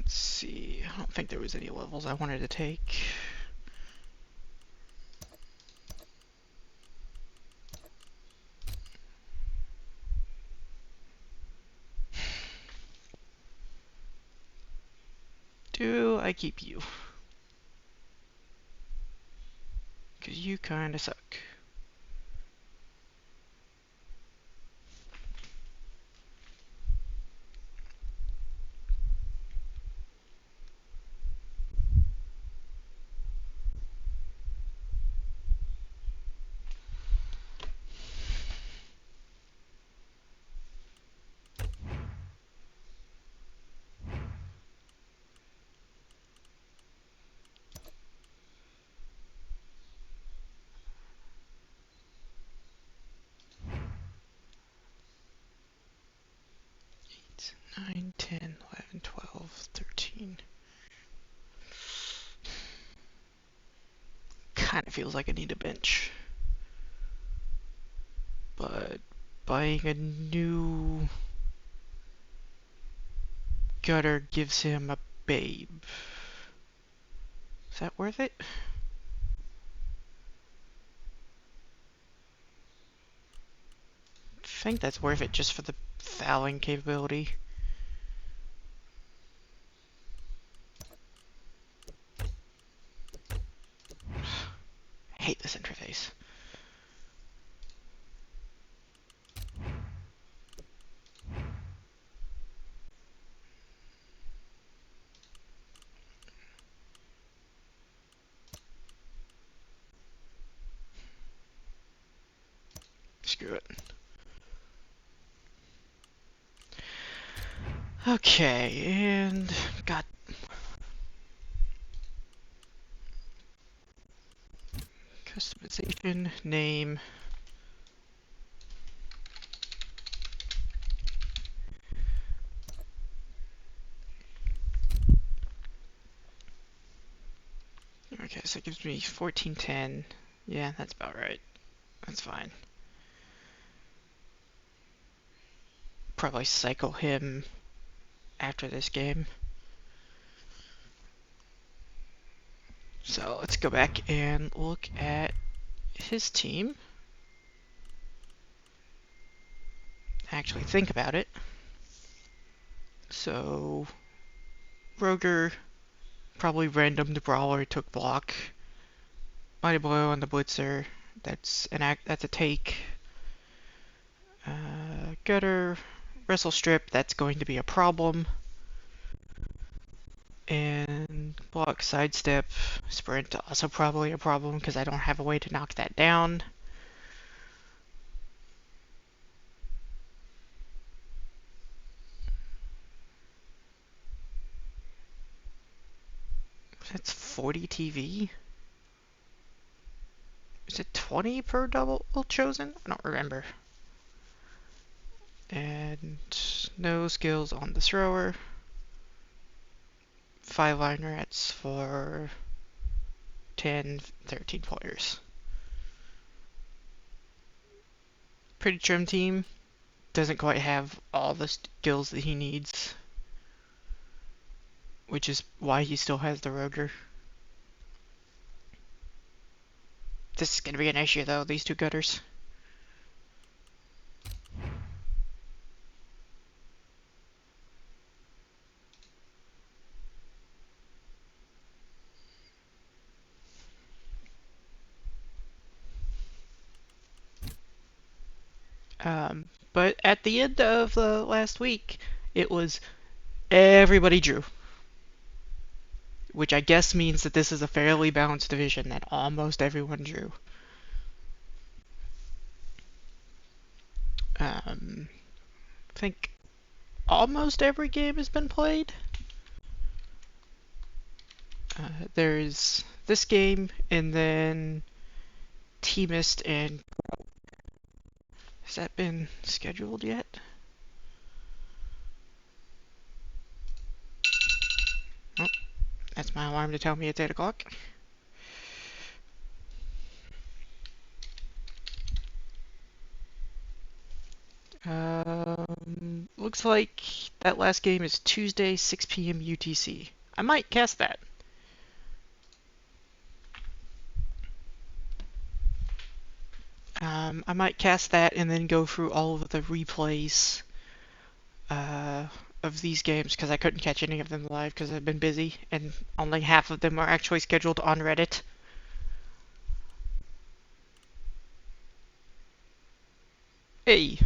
Let's see. I don't think there was any levels I wanted to take. Do I keep you? Because you kinda suck. Eight, 9, 10, 11, 12, 13. Kinda feels like I need a bench. But buying a new gutter gives him a babe. Is that worth it? I think that's worth it just for the fouling capability. I hate this interface. Screw it. Okay, and got customization, name. Okay, so it gives me 1410. Yeah, that's about right. That's fine. Probably cycle him after this game. So let's go back and look at his team. Actually think about it. So Roger, probably random the brawler, took block. Mighty Blow on the Blitzer. That's a take. Gutter, Wrestle Strip. That's going to be a problem. And block, sidestep, sprint. Also probably a problem because I don't have a way to knock that down. That's 40 TV. Is it 20 per double chosen? I don't remember. And no skills on the thrower. 5 liner rats for 10, 13 players. Pretty trim team. Doesn't quite have all the skills that he needs, which is why he still has the Roger. This is going to be an issue though, these two gutters. But at the end of the last week, it was everybody drew. Which I guess means that this is a fairly balanced division, that almost everyone drew. I think almost every game has been played. There's this game, and then Teamist and... Has that been scheduled yet? Oh, that's my alarm to tell me it's 8 o'clock. Looks like that last game is Tuesday, 6 p.m. UTC. I might cast that. I might cast that and then go through all of the replays of these games because I couldn't catch any of them live because I've been busy, and only half of them are actually scheduled on Reddit. Hey.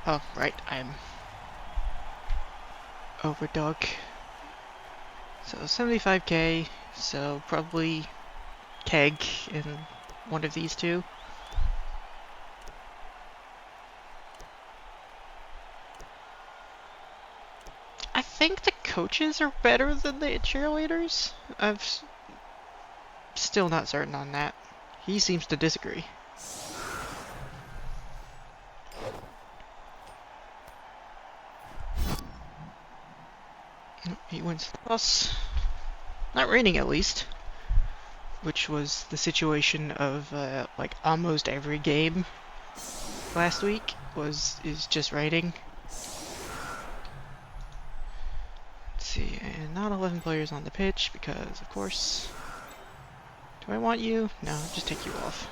Oh, right, I'm overdog. So 75k, so probably keg in one of these two. I think the coaches are better than the cheerleaders. I'm still not certain on that. He seems to disagree. He wins the toss. Not raining, at least. Which was the situation of like almost every game last week is just raining. Let's see, and not 11 players on the pitch because, of course. Do I want you? No, just take you off.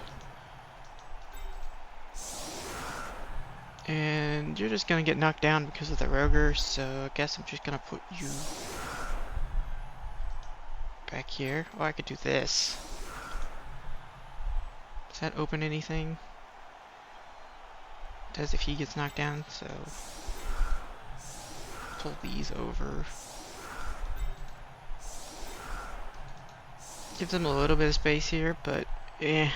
And you're just gonna get knocked down because of the Roger, so I guess I'm just gonna put you back here. Or I could do this. Does that open anything? It does if he gets knocked down, so pull these over. Gives them a little bit of space here, but eh.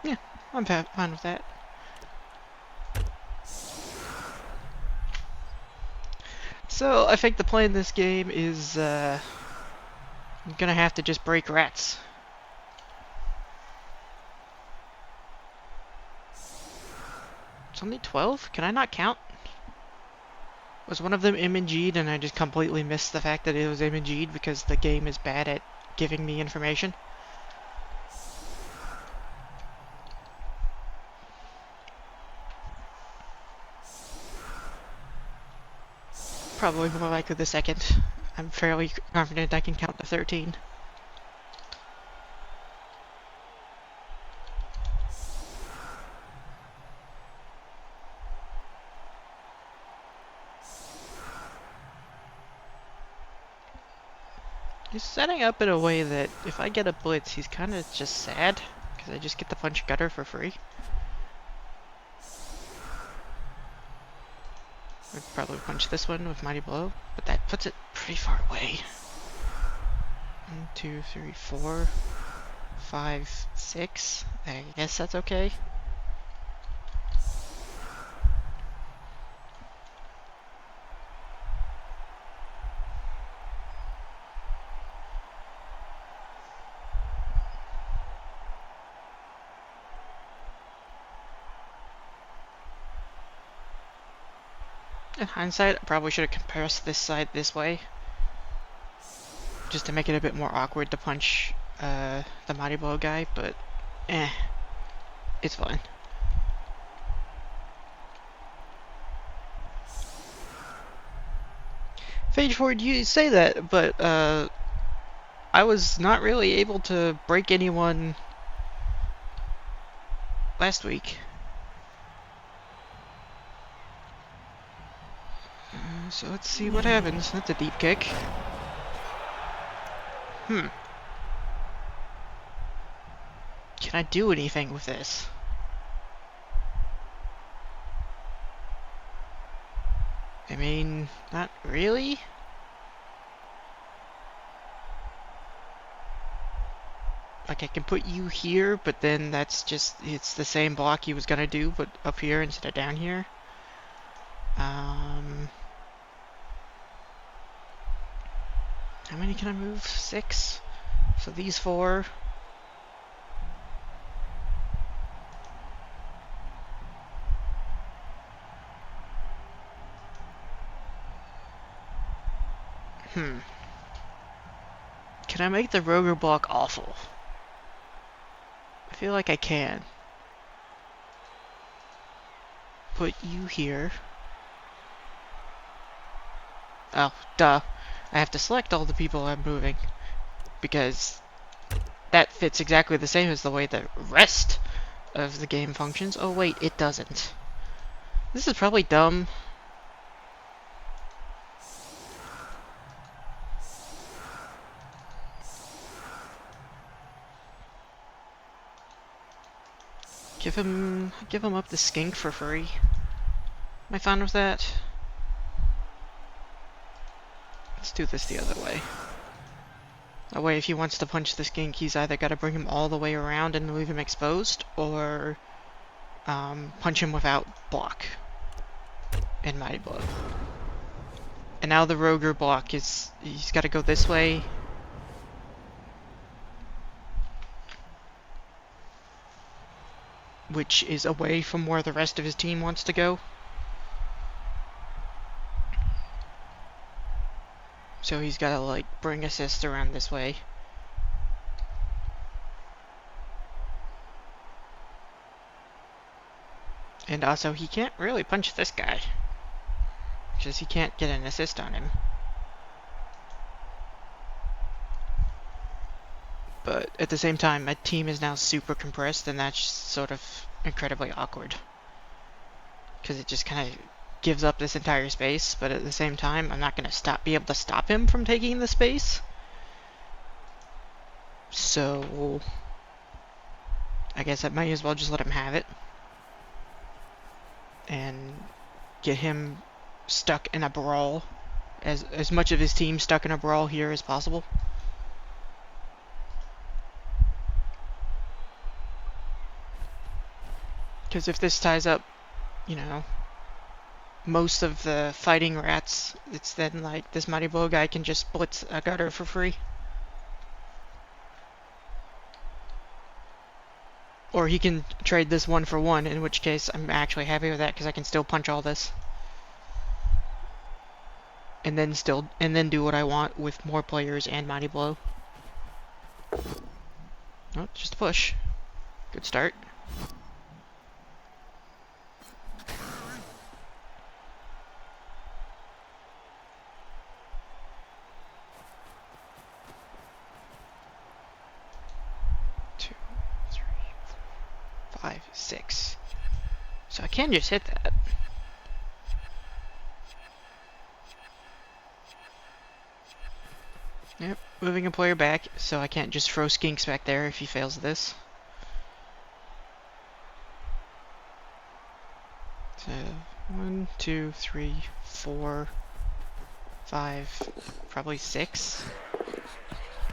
Yeah, I'm fine with that. So I think the play in this game is I'm gonna have to just break rats. It's only 12? Can I not count? Was one of them MNG'd and I just completely missed the fact that it was MNG'd because the game is bad at giving me information? Probably more likely the second. I'm fairly confident I can count to 13. He's setting up in a way that if I get a blitz, he's kind of just sad because I just get to punch gutter for free. I'd probably punch this one with Mighty Blow, but that puts it pretty far away. 1, 2, 3, 4, 5, 6. I guess that's okay. In hindsight, I probably should have compressed this side this way. Just to make it a bit more awkward to punch the Mighty Blow guy, but it's fine. Phage Ford, you say that, but I was not really able to break anyone last week. So let's see what happens. That's a deep kick. Can I do anything with this? I mean, not really. Like, I can put you here, but then that's just, it's the same block he was gonna do, but up here instead of down here. How many can I move? 6? So these 4. Can I make the Roger block awful? I feel like I can. Put you here. Oh, duh. I have to select all the people I'm moving, because that fits exactly the same as the way the rest of the game functions. Oh wait, it doesn't. This is probably dumb. Give him up the skink for free. Am I fine with that? Let's do this the other way. That way, if he wants to punch the skink, he's either got to bring him all the way around and leave him exposed, or punch him without block and Mighty Blow. And now the Roger block is, he's got to go this way. Which is away from where the rest of his team wants to go. So he's got to, like, bring assist around this way. And also, he can't really punch this guy, because he can't get an assist on him. But at the same time, my team is now super compressed, and that's sort of incredibly awkward. Because it just kind of gives up this entire space, but at the same time, I'm not going to be able to stop him from taking the space. So I guess I might as well just let him have it. And get him stuck in a brawl. As much of his team stuck in a brawl here as possible. Because if this ties up, you know, most of the fighting rats, it's then like this Mighty Blow guy can just blitz a gutter for free. Or he can trade this 1 for 1, in which case I'm actually happy with that because I can still punch all this. And then do what I want with more players and Mighty Blow. Oh, just a push. Good start. Five, 6. So I can just hit that. Yep, moving a player back, so I can't just throw skinks back there if he fails this. So 1, 2, 3, 4, 5, probably 6.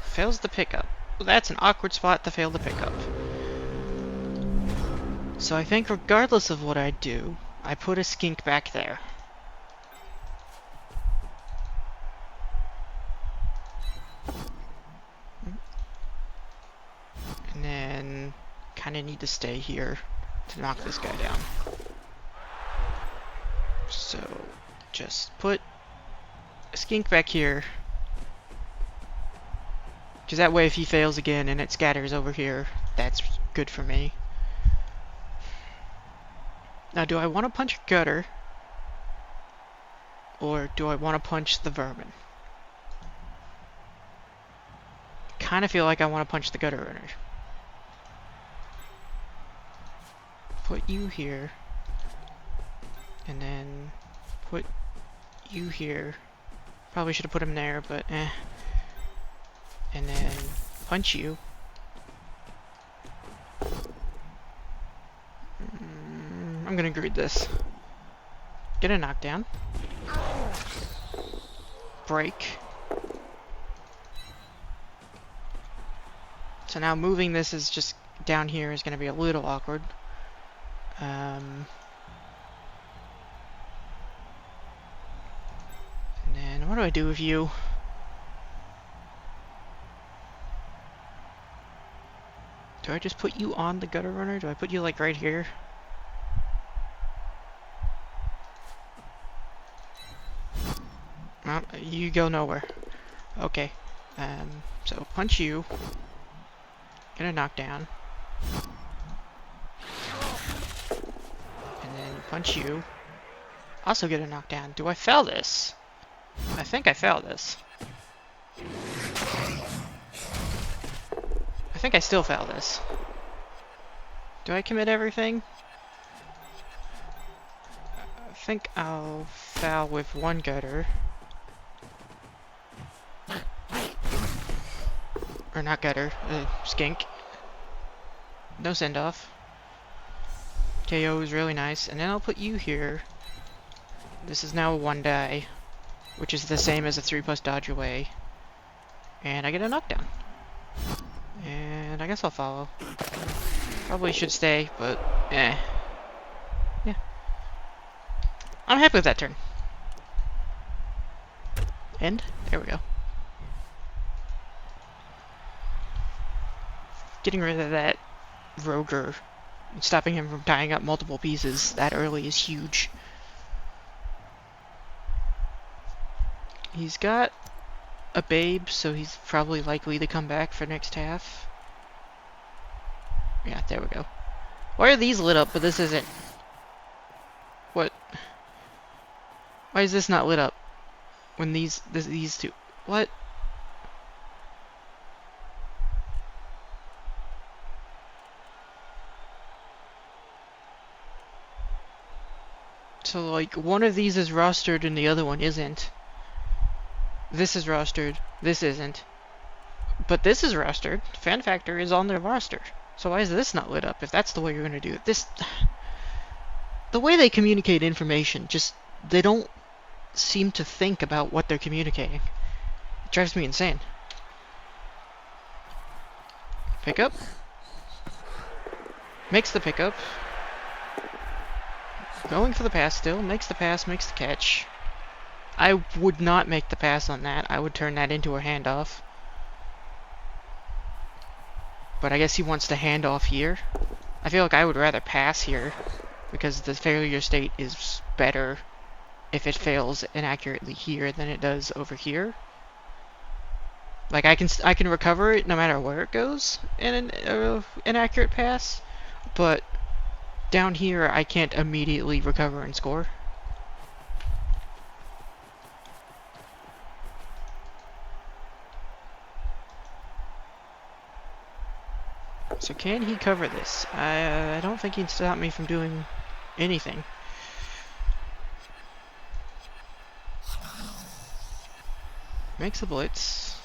Fails the pickup. Well, that's an awkward spot to fail the pickup. So I think regardless of what I do, I put a skink back there. And then kind of need to stay here to knock this guy down. So just put a skink back here. Because that way if he fails again and it scatters over here, that's good for me. Now, do I want to punch Gutter? Or do I want to punch the Vermin? Kind of feel like I want to punch the Gutter Runner. Put you here. And then put you here. Probably should have put him there, but eh. And then punch you. I'm gonna greed this. Get a knockdown. Break. So now moving this is just down here is going to be a little awkward. And then what do I do with you? Do I just put you on the gutter runner? Do I put you like right here? Oh, you go nowhere. Okay. So punch you. Get a knockdown. And then punch you. Also get a knockdown. Do I fail this? I think I failed this. I think I still fail this. Do I commit everything? I think I'll foul with one gutter. Or not gutter, skink. No send-off. KO is really nice. And then I'll put you here. This is now a 1 die, which is the same as a 3+ dodge away. And I get a knockdown. And I guess I'll follow. Probably should stay, but yeah. I'm happy with that turn. End? There we go. Getting rid of that Roger and stopping him from tying up multiple pieces that early is huge. He's got a babe, so he's probably likely to come back for next half. Yeah, there we go. Why are these lit up, but this isn't? What? Why is this not lit up? When these two... What? So, like, one of these is rostered and the other one isn't. This is rostered, this isn't. But this is rostered. Fan Factor is on their roster. So why is this not lit up if that's the way you're going to do it? This... The way they communicate information, just... They don't seem to think about what they're communicating. It drives me insane. Pickup. Makes the pickup. Going for the pass still. Makes the pass, makes the catch. I would not make the pass on that. I would turn that into a handoff. But I guess he wants to hand off here. I feel like I would rather pass here, because the failure state is better if it fails inaccurately here than it does over here. Like, I can recover it no matter where it goes in an inaccurate pass, but down here I can't immediately recover and score. So can he cover this? I don't think he'd stop me from doing anything. Makes a blitz.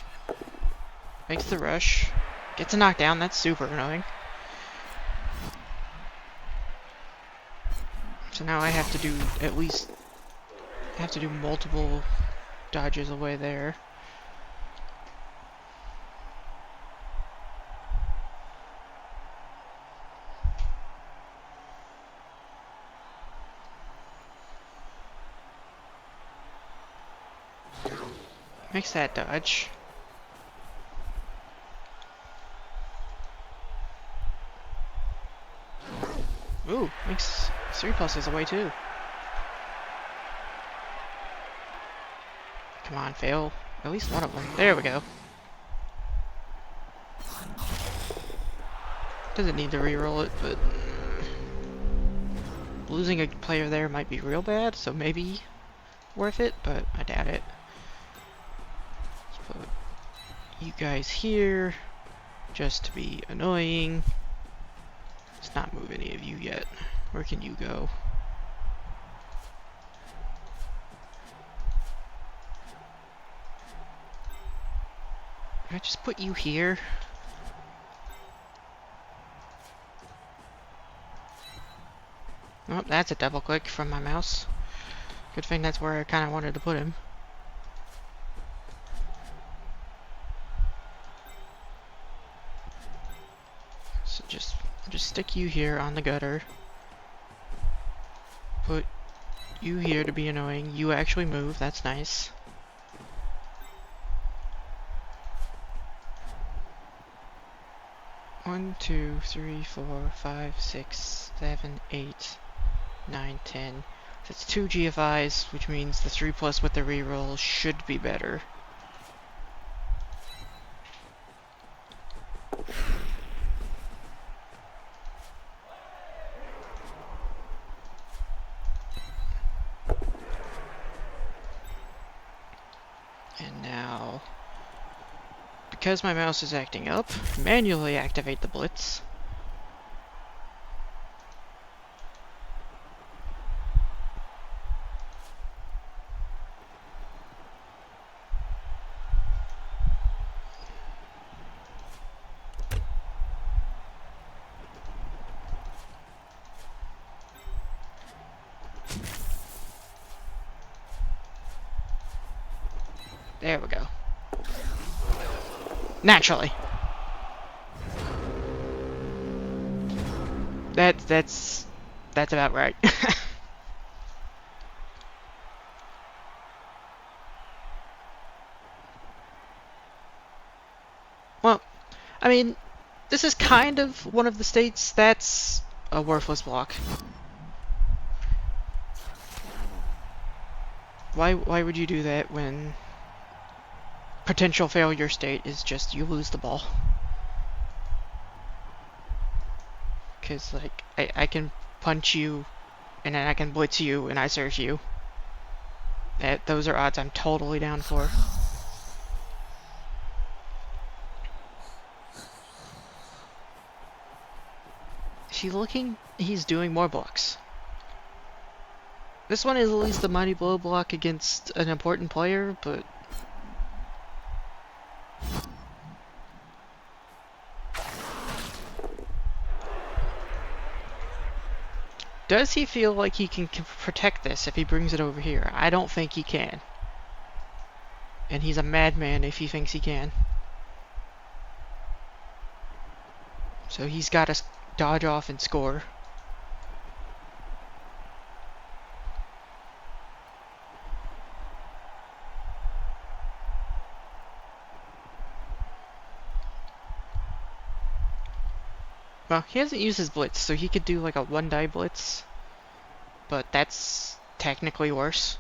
Makes the rush. Gets a knockdown, that's super annoying. So now I have to do at least... I have to do multiple dodges away there. Makes that dodge. Ooh, makes 3+ away too. Come on, fail. At least one of them. There we go. Doesn't need to reroll it, but... Losing a player there might be real bad, so maybe worth it, but I doubt it. Let's put you guys here, just to be annoying. Let's not move any of you yet. Where can you go? Can I just put you here? Oh, that's a double click from my mouse. Good thing that's where I kind of wanted to put him. So just stick you here on the gutter. Put you here to be annoying. You actually move, that's nice. One, 2, 3, 4, 5, 6, 7, 8, 9, 10. That's 2 GFIs, which means the 3+ with the reroll should be better. And now, because my mouse is acting up, manually activate the blitz. There we go. Naturally. That's about right. Well, I mean, this is kind of one of the states that's a worthless block. Why would you do that when potential failure state is just you lose the ball? Because, like, I can punch you, and then I can blitz you, and I serve you. Those are odds I'm totally down for. He's doing more blocks. This one is at least a mighty blow block against an important player, but... Does he feel like he can protect this if he brings it over here? I don't think he can. And he's a madman if he thinks he can. So he's got to dodge off and score. Well, he hasn't used his blitz, so he could do like a 1-die blitz. But that's technically worse.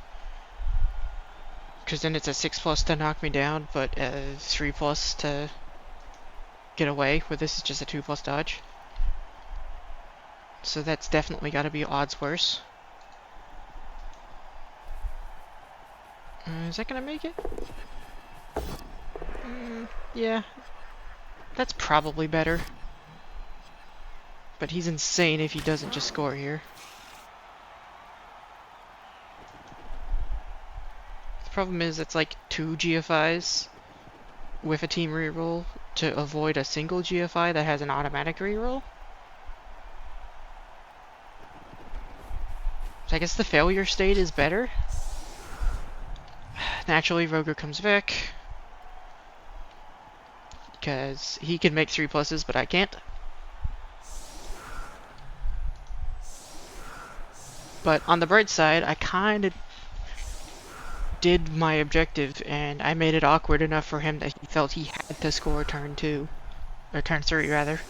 Because then it's a 6+ to knock me down, but a 3+ to get away, where this is just a 2+ dodge. So that's definitely got to be odds worse. Is that going to make it? Yeah. That's probably better. But he's insane if he doesn't just score here. The problem is it's like 2 GFIs with a team reroll to avoid a single GFI that has an automatic reroll. So I guess the failure state is better. Naturally, Roger comes back. Because he can make 3+s, but I can't. But on the bright side, I kind of did my objective, and I made it awkward enough for him that he felt he had to score turn 2. Or turn 3, rather.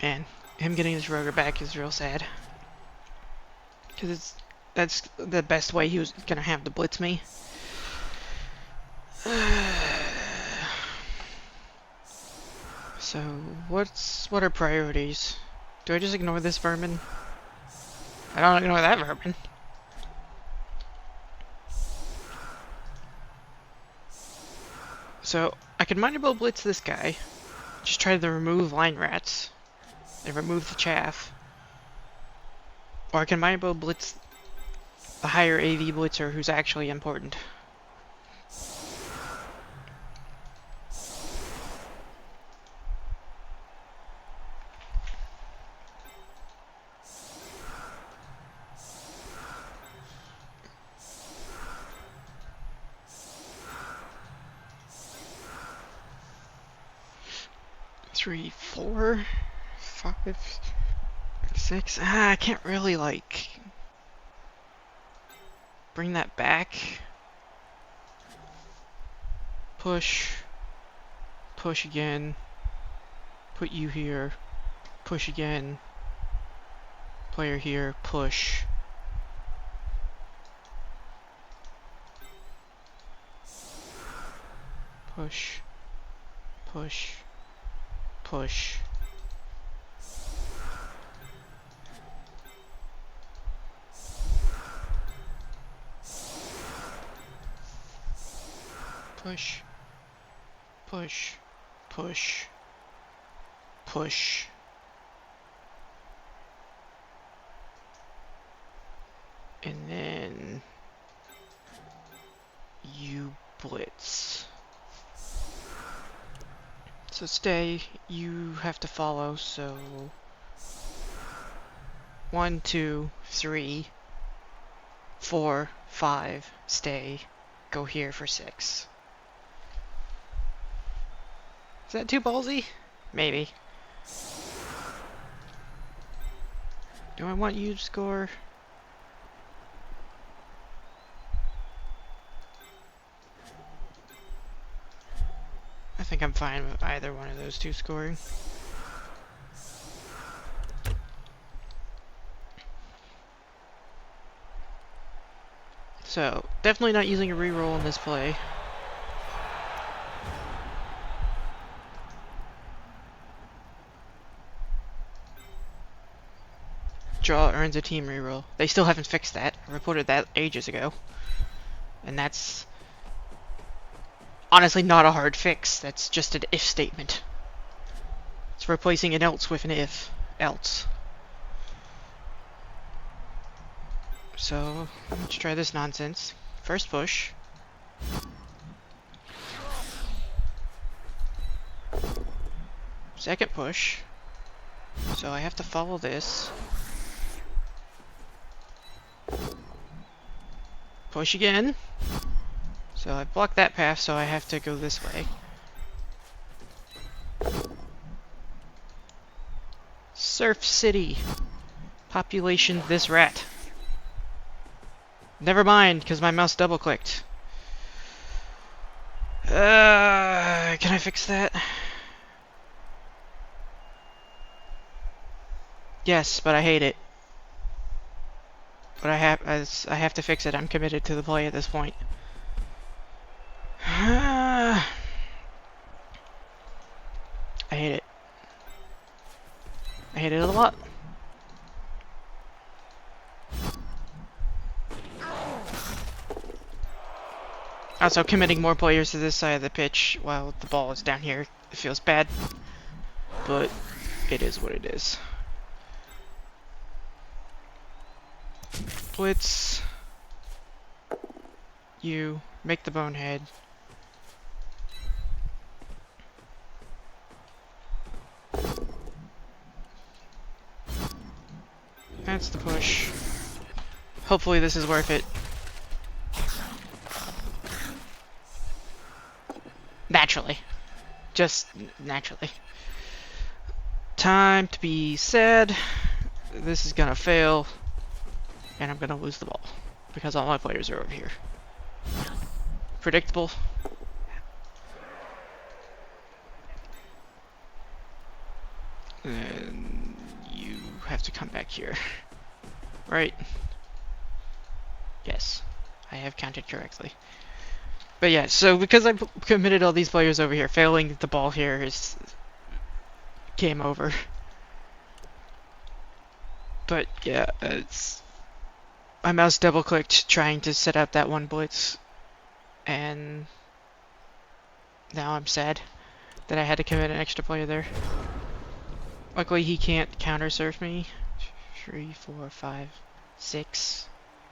Man, him getting his rotor back is real sad. Because that's the best way he was gonna have to blitz me. So, what are priorities? Do I just ignore this vermin? I don't ignore that vermin. So, I could Mighty Blow blitz this guy. Just try to remove line rats. And remove the chaff. Or I can Mighty Blow blitz the higher AV blitzer who's actually important. 3, 4, 5, 6. I can't really, like, bring that back. Push. Push again. Put you here. Push again. Player here. Push. Push. Push. Push. Push. Push. Push. Push. And then you blitz. So stay, you have to follow, so 1, 2, 3, 4, 5, stay, go here for 6. Is that too ballsy? Maybe. Do I want you to score? I think I'm fine with either one of those two scoring. So, definitely not using a reroll in this play. Draw earns a team reroll. They still haven't fixed that. I reported that ages ago. And that's honestly not a hard fix. That's just an if statement. It's replacing an else with an if. Else. So, let's try this nonsense. First push. Second push. So I have to follow this. Push again. So I blocked that path, so I have to go this way. Surf City. Population this rat. Never mind, because my mouse double-clicked. Can I fix that? Yes, but I hate it. But I have to fix it. I'm committed to the play at this point. I hate it. I hate it a lot. Also, committing more players to this side of the pitch while the ball is down here, it feels bad. But it is what it is. Blitz. You make the bonehead. That's the push. Hopefully this is worth it. Naturally. Just naturally. Time to be sad. This is gonna fail. And I'm gonna lose the ball. Because all my players are over here. Predictable. And you have to come back here. Right? Yes. I have counted correctly. But yeah, so because I committed all these players over here, failing the ball here is game over. But yeah, it's my mouse double-clicked trying to set up that one blitz, and now I'm sad that I had to commit an extra player there. Luckily he can't counter surf me. 3, 4, 5, 6.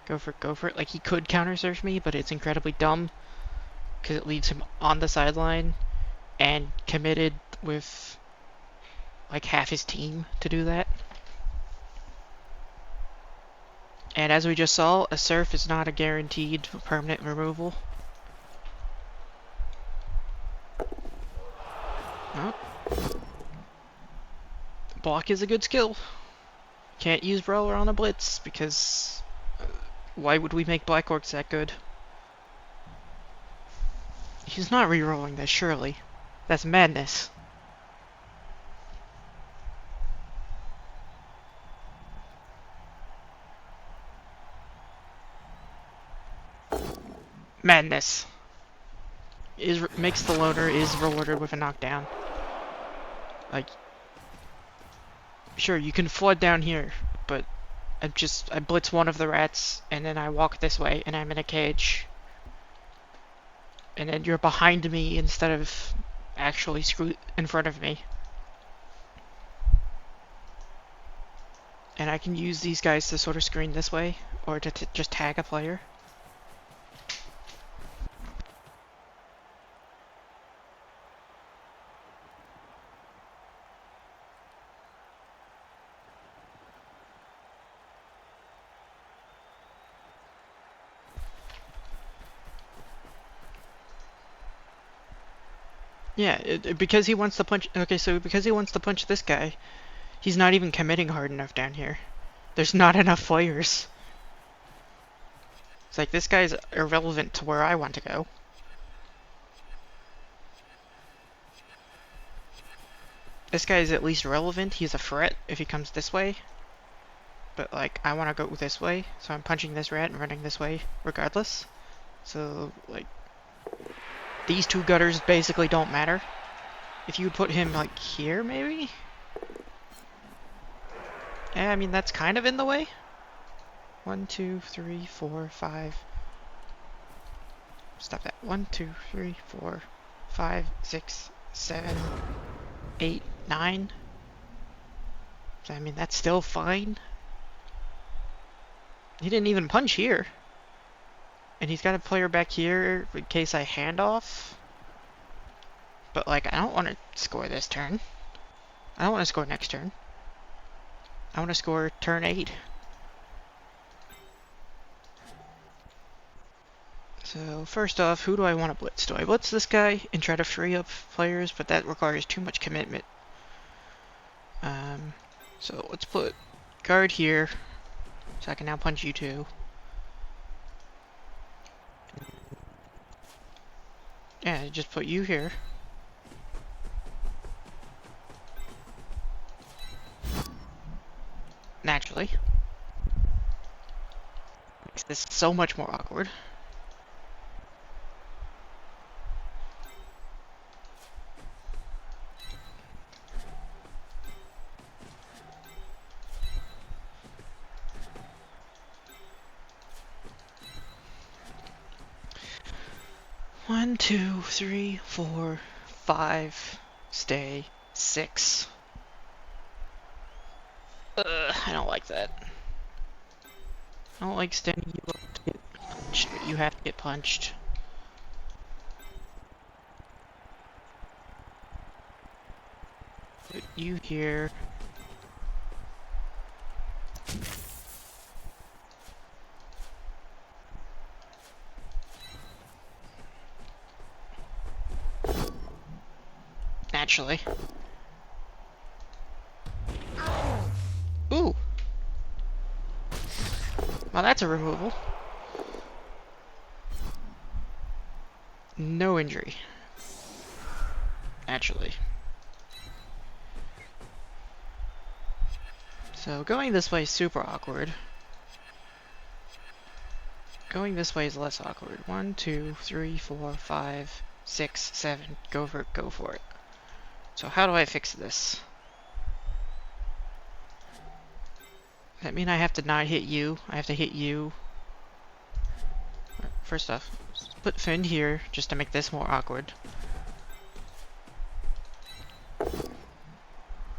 Go for it. Like, he could counter surf me, but it's incredibly dumb because it leaves him on the sideline and committed with like half his team to do that. And as we just saw, a surf is not a guaranteed permanent removal. Oh. block is a good skill. Can't use Brawler on a blitz because why would we make Black Orcs that good? He's not rerolling this, surely. That's madness. Madness. Makes the loner is rewarded with a knockdown. Like, sure, you can flood down here, but I blitz one of the rats, and then I walk this way, and I'm in a cage. And then you're behind me instead of actually in front of me. And I can use these guys to sort of screen this way, or to just tag a player. Yeah, because he wants to punch... Okay, so because he wants to punch this guy, he's not even committing hard enough down here. There's not enough players. It's like, this guy's irrelevant to where I want to go. This guy's at least relevant. He's a threat if he comes this way. But, like, I want to go this way, so I'm punching this rat and running this way regardless. So, like... These two gutters basically don't matter. If you would put him, like, here, maybe? Yeah, I mean, that's kind of in the way. 1, 2, 3, 4, 5. Stop that. 1, 2, 3, 4, 5, 6, 7, 8, 9. I mean, that's still fine. He didn't even punch here. And he's got a player back here in case I hand off. But, like, I don't want to score this turn. I don't want to score next turn. I want to score turn 8. So, first off, who do I want to blitz? Do I blitz this guy and try to free up players? But that requires too much commitment. So, let's put guard here. So I can now punch you two. Yeah, just put you here. Naturally. Makes this so much more awkward. One, 2, 3, 4, 5, stay, 6. I don't like that. I don't like standing you up to get punched, but you have to get punched. Put you here. Naturally. Ooh! Well, that's a removal. No injury. Naturally. So, going this way is super awkward. Going this way is less awkward. 1, 2, 3, 4, 5, 6, 7. Go for it, go for it. So how do I fix this? Does that mean I have to not hit you? I have to hit you. First off, let's put Finn here just to make this more awkward.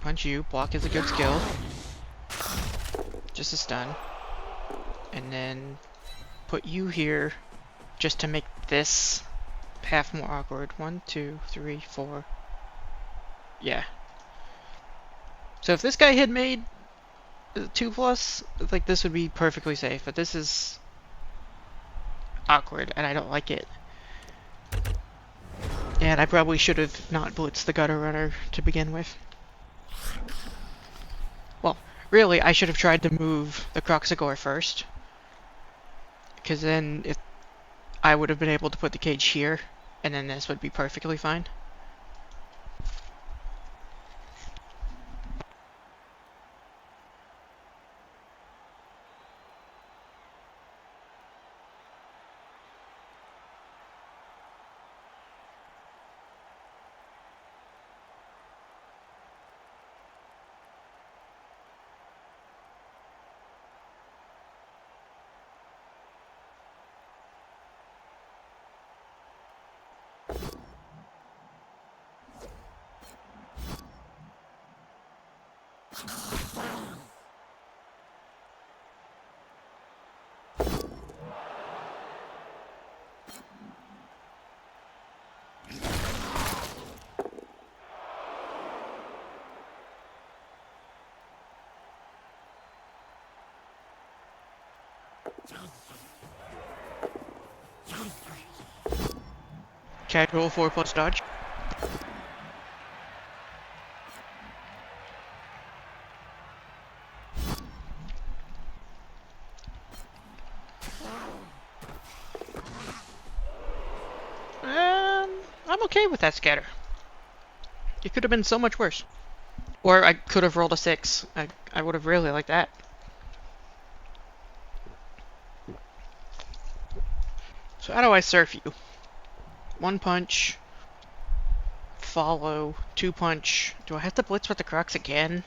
Punch you. Block is a good skill. Just a stun. And then put you here just to make this path more awkward. 1, 2, 3, 4. Yeah. So if this guy had made 2+, like, this would be perfectly safe, but this is awkward, and I don't like it. And I probably should have not blitzed the gutter runner to begin with. Really, I should have tried to move the Croxagore first. Because then if I would have been able to put the cage here, and then this would be perfectly fine. Casual 4+ dodge. I'm okay with that scatter. It could have been so much worse. Or I could have rolled a 6. I would have really liked that. So how do I surf you? 1 punch. Follow. 2 punch. Do I have to blitz with the Crocs again?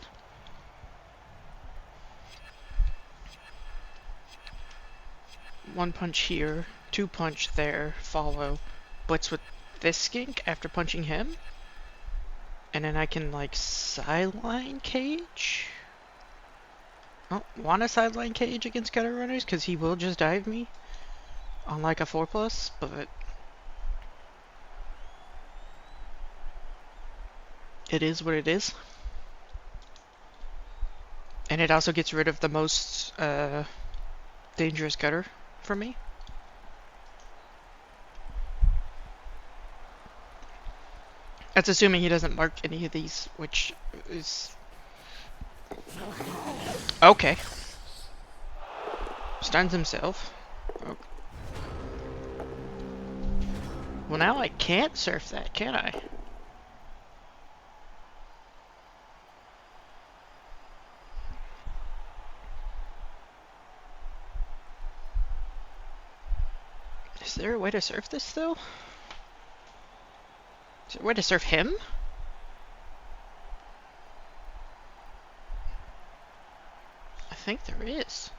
One punch here. 2 punch there. Follow. Blitz with this skink after punching him. And then I can, like, sideline cage? I don't want a sideline cage against gutter runners, because he will just dive me on, like, a 4+, but it is what it is. And it also gets rid of the most dangerous gutter for me. That's assuming he doesn't mark any of these, which is... Okay. Stuns himself. Okay. Well, now I can't surf that, can I? Is there a way to surf this, though? Is there a way to surf him? I think there is.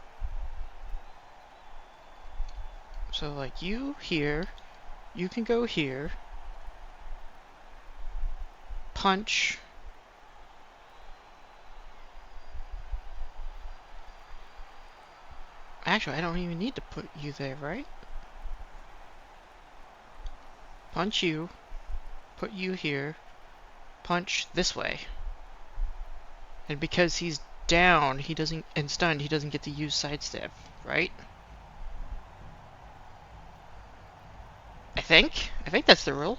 So, like, you here, you can go here, punch. Actually, I don't even need to put you there, right? Punch you, put you here, punch this way. And because he's down, he doesn't, and stunned, he doesn't get to use sidestep, right? I think that's the rule.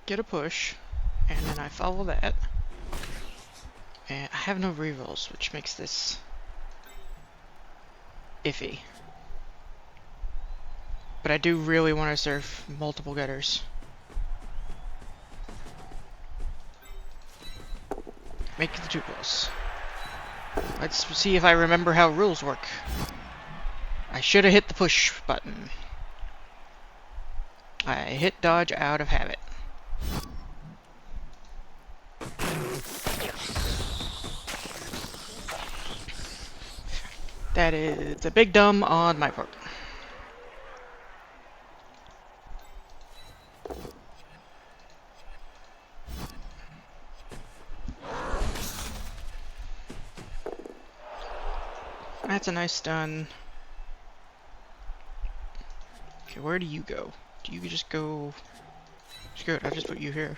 Get a push, and then I follow that. And I have no rerolls, which makes this iffy. But I do really want to surf multiple gutters. Make the 2+. Let's see if I remember how rules work. I should have hit the push button. I hit dodge out of habit. That is a big dumb on my part. That's a nice stun. Okay, where do you go? Do you just go... Screw it, I'll just put you here.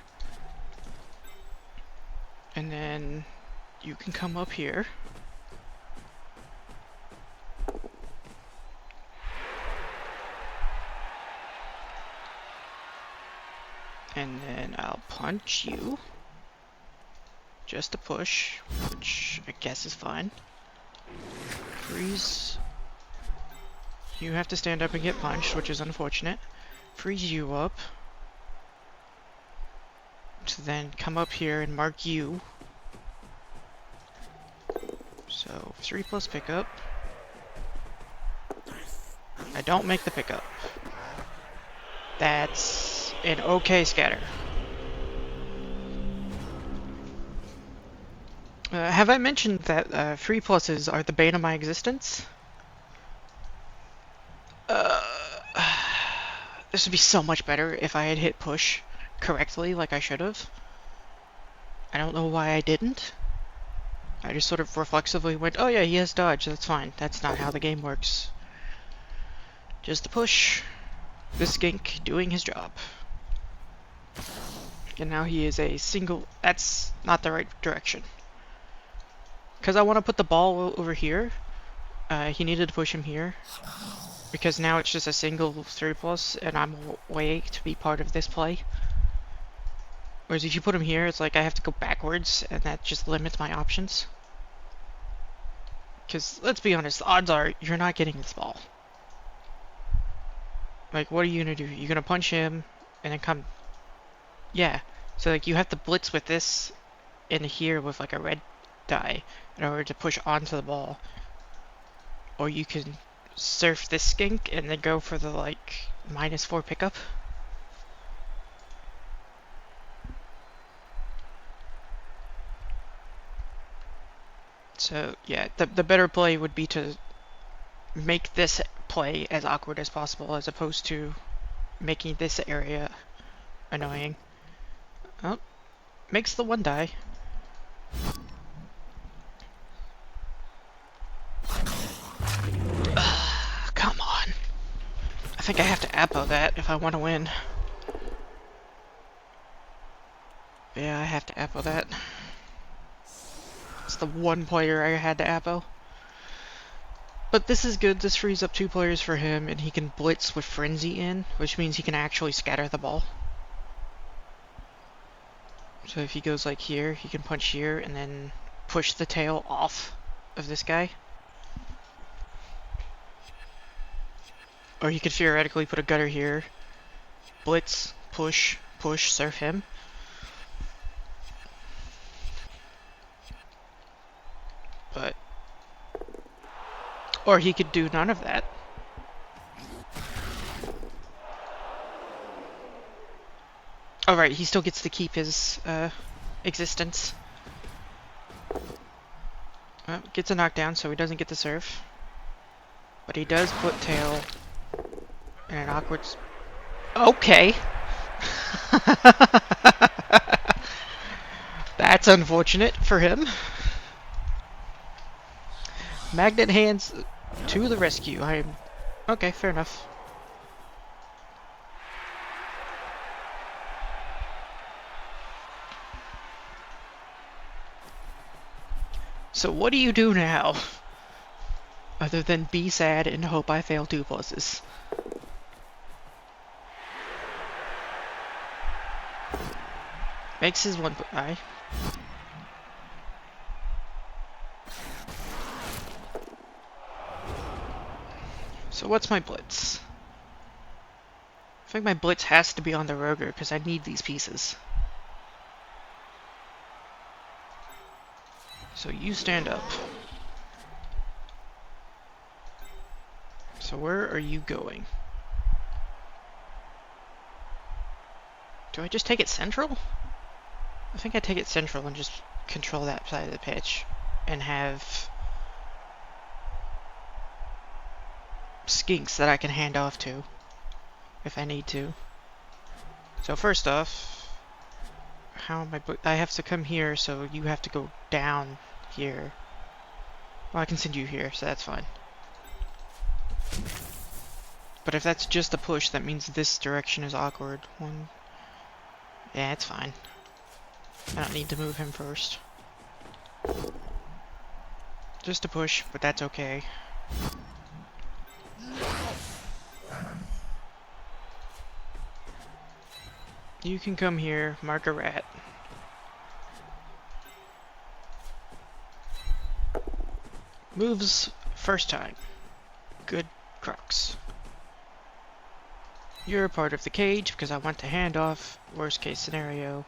And then you can come up here. punch you. Just a push, which I guess is fine. Freeze. You have to stand up and get punched, which is unfortunate. Freeze you up. To then come up here and mark you. So 3+ pickup. I don't make the pickup. That's an okay scatter. Have I mentioned that 3+s are the bane of my existence? This would be so much better if I had hit push correctly like I should have. I don't know why I didn't. I just sort of reflexively went, oh yeah, he has dodge, that's fine. That's not how the game works. Just a push. This skink doing his job. And now he is a single... That's not the right direction. Because I want to put the ball over here. He needed to push him here. Because now it's just a single 3+, and I'm way to be part of this play. Whereas if you put him here, it's like I have to go backwards, and that just limits my options. Because, let's be honest, the odds are you're not getting this ball. Like, what are you gonna do? You're gonna punch him, and then come... Yeah. So, like, you have to blitz with this in here with, like, a red die in order to push onto the ball. Or you can surf this skink and then go for the, like, -4 pickup. So, yeah, the better play would be to make this play as awkward as possible as opposed to making this area annoying. Oh, makes the one die. Come on. I think I have to Apo that if I want to win. Yeah, I have to Apo that. It's the one player I had to Apo. But this is good. This frees up 2 players for him, and he can blitz with Frenzy in, which means he can actually scatter the ball. So if he goes like here, he can punch here and then push the tail off of this guy. Or he could theoretically put a gutter here, blitz, push, push, surf him. But... Or he could do none of that. Oh right, he still gets to keep his existence. Gets a knockdown, so he doesn't get the surf. But he does put tail in an awkward... Okay! That's unfortunate for him. Magnet hands to the rescue. Okay, fair enough. So what do you do now? Other than be sad and hope I fail 2+s. Makes his one eye. So what's my blitz? I think my blitz has to be on the Roger because I need these pieces. So you stand up. So where are you going? Do I just take it central? I think I take it central and just control that side of the pitch and have skinks that I can hand off to if I need to. So first off, how am I have to come here, so you have to go down here. Well, I can send you here, so that's fine. But if that's just a push, that means this direction is awkward. Yeah, it's fine. I don't need to move him first. Just a push, but that's okay. You can come here, mark a rat. Moves first time. Good Crocs. You're a part of the cage because I want to hand off. Worst case scenario.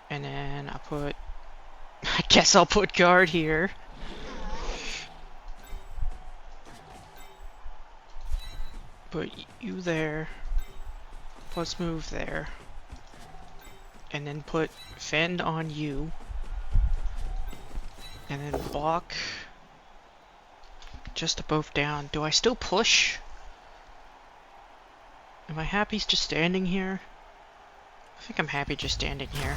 And then I'll put... I guess I'll put guard here. Put you there. Plus move there. And then put fend on you. And then block just above down. Do I still push? Am I happy just standing here? I think I'm happy just standing here.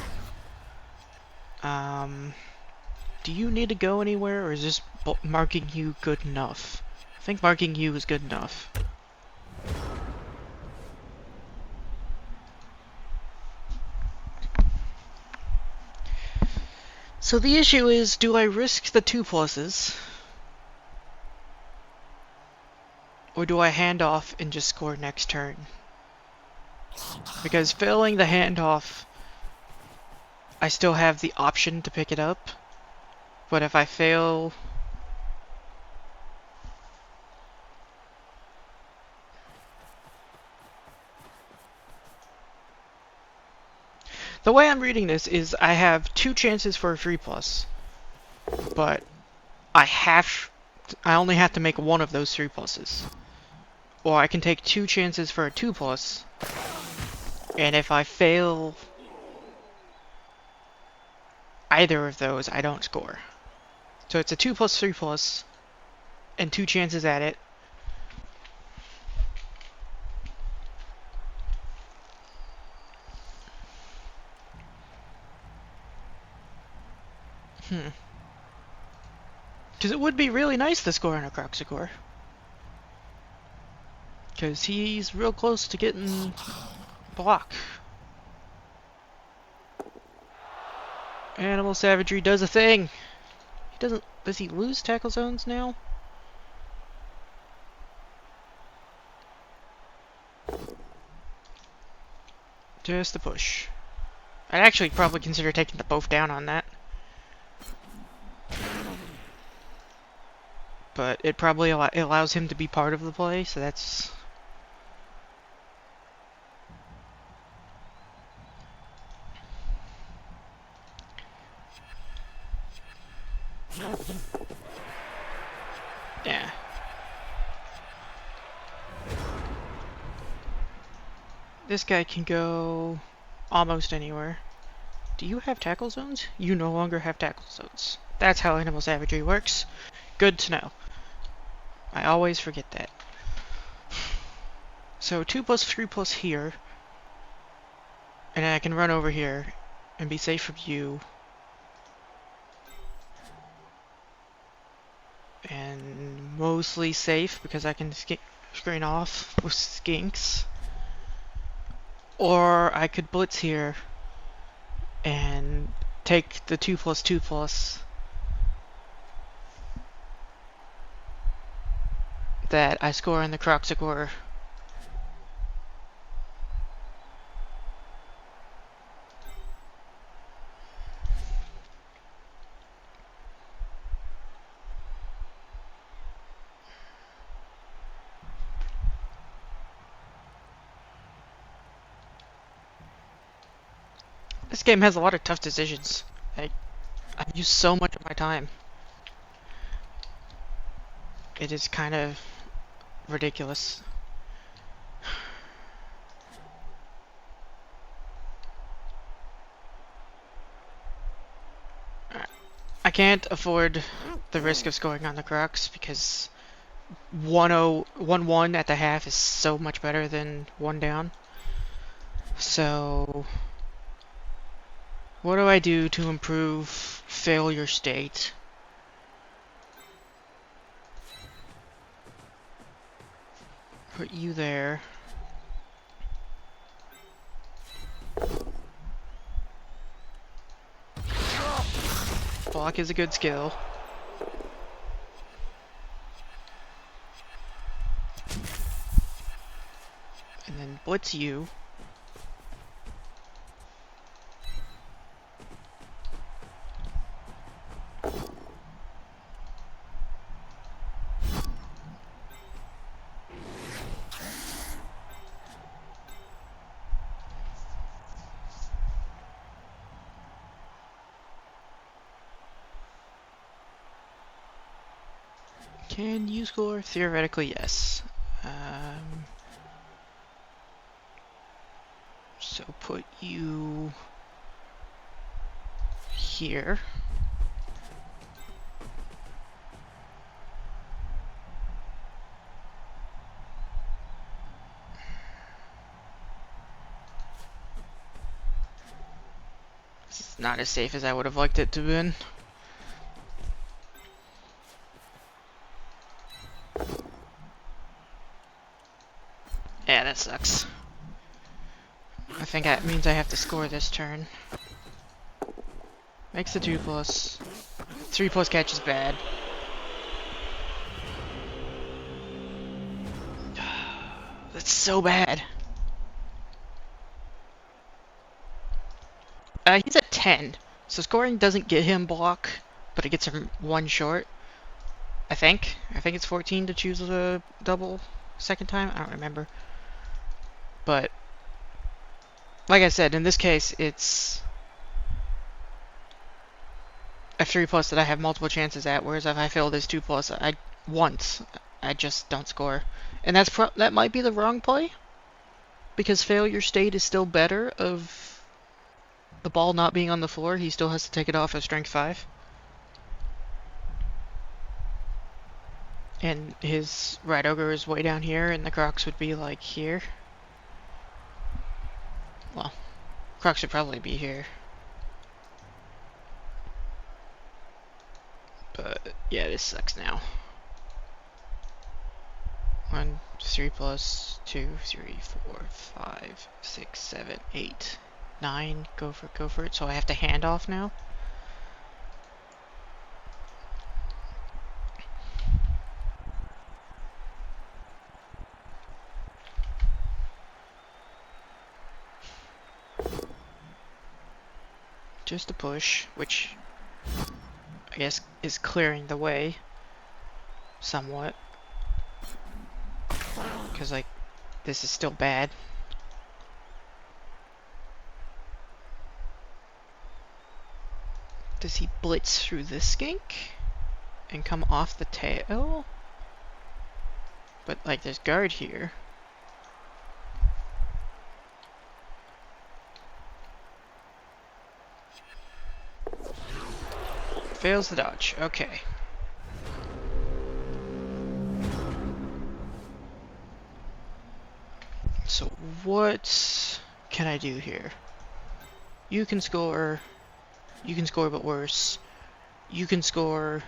Do you need to go anywhere, or is this marking you good enough? I think marking you is good enough. So the issue is, do I risk the 2+s? Or do I hand off and just score next turn? Because failing the handoff, I still have the option to pick it up. But if I fail... The way I'm reading this is I have 2 chances for a 3+, but I only have to make one of those 3+. Or I can take 2 chances for a 2+, and if I fail either of those, I don't score. So it's a 2+, 3+, and 2 chances at it. Because it would be really nice to score on a Croxicore. Because he's real close to getting block. Animal Savagery does a thing. He doesn't... Does he lose tackle zones now? Just a push. I'd actually probably consider taking the both down on that. But it probably it allows him to be part of the play, so that's... Yeah. This guy can go almost anywhere. Do you have tackle zones? You no longer have tackle zones. That's how Animal Savagery works. Good to know. I always forget that. So 2+, 3+ here. And then I can run over here and be safe from you. And mostly safe because I can screen off with skinks. Or I could blitz here and take the 2+, 2+. That I score in the Croxicore. This game has a lot of tough decisions. I've used so much of my time. It is kind of ridiculous. I can't afford the risk of scoring on the Crocs because 1-1 at the half is so much better than 1 down. So what do I do to improve failure state? Put you there. Block is a good skill. And then blitz you. Can you score? Theoretically, yes. So put you here. It's not as safe as I would have liked it to have been. Yeah, that sucks. I think that means I have to score this turn. Makes the 2+. 3+ catch is bad. That's so bad. He's at 10, so scoring doesn't get him block, but it gets him 1 short. I think it's 14 to choose a double second time. I don't remember. But like I said, in this case, it's a 3+ that I have multiple chances at, whereas if I fail this 2+, I just don't score, and that might be the wrong play, because failure state is still better of the ball not being on the floor. He still has to take it off of strength 5. And his right ogre is way down here, and the Crocs would be like here. Well, Crocs should probably be here. But yeah, this sucks now. 1, 3+, 2, 3, 4, 5, 6, 7, 8, 9. Go for it. So I have to hand off now. Just a push, which I guess is clearing the way somewhat, because like this is still bad. Does he blitz through this skink and come off the tail? But like there's guard here. Fails the dodge. Okay. So what can I do here? You can score but worse. You can score,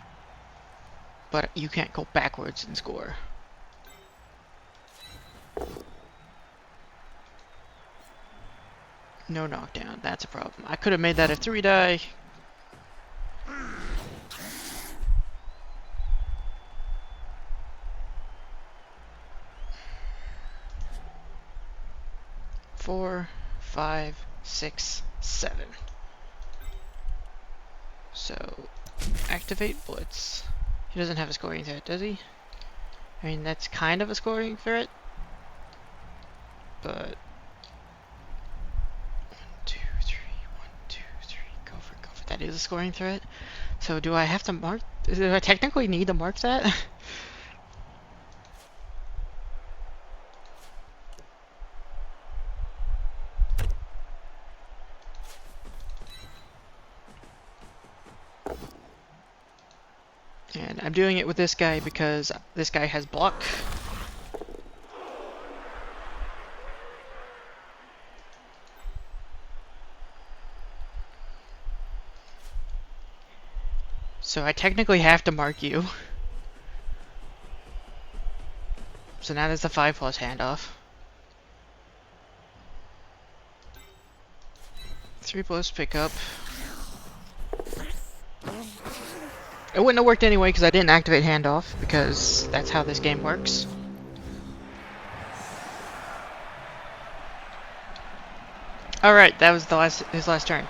but you can't go backwards and score. No knockdown, that's a problem. I could have made that a 3-die. Four, 5, 6, 7. So, activate Blitz. He doesn't have a scoring threat, does he? I mean, that's kind of a scoring threat, but 1, 2, 3, 1, 2, 3. Go for it. That is a scoring threat. So, do I have to mark? Do I technically need to mark that? And I'm doing it with this guy because this guy has block. So I technically have to mark you. So now there's the 5+ handoff. 3+ pickup. It wouldn't have worked anyway because I didn't activate handoff, because that's how this game works. Alright, that was his last turn.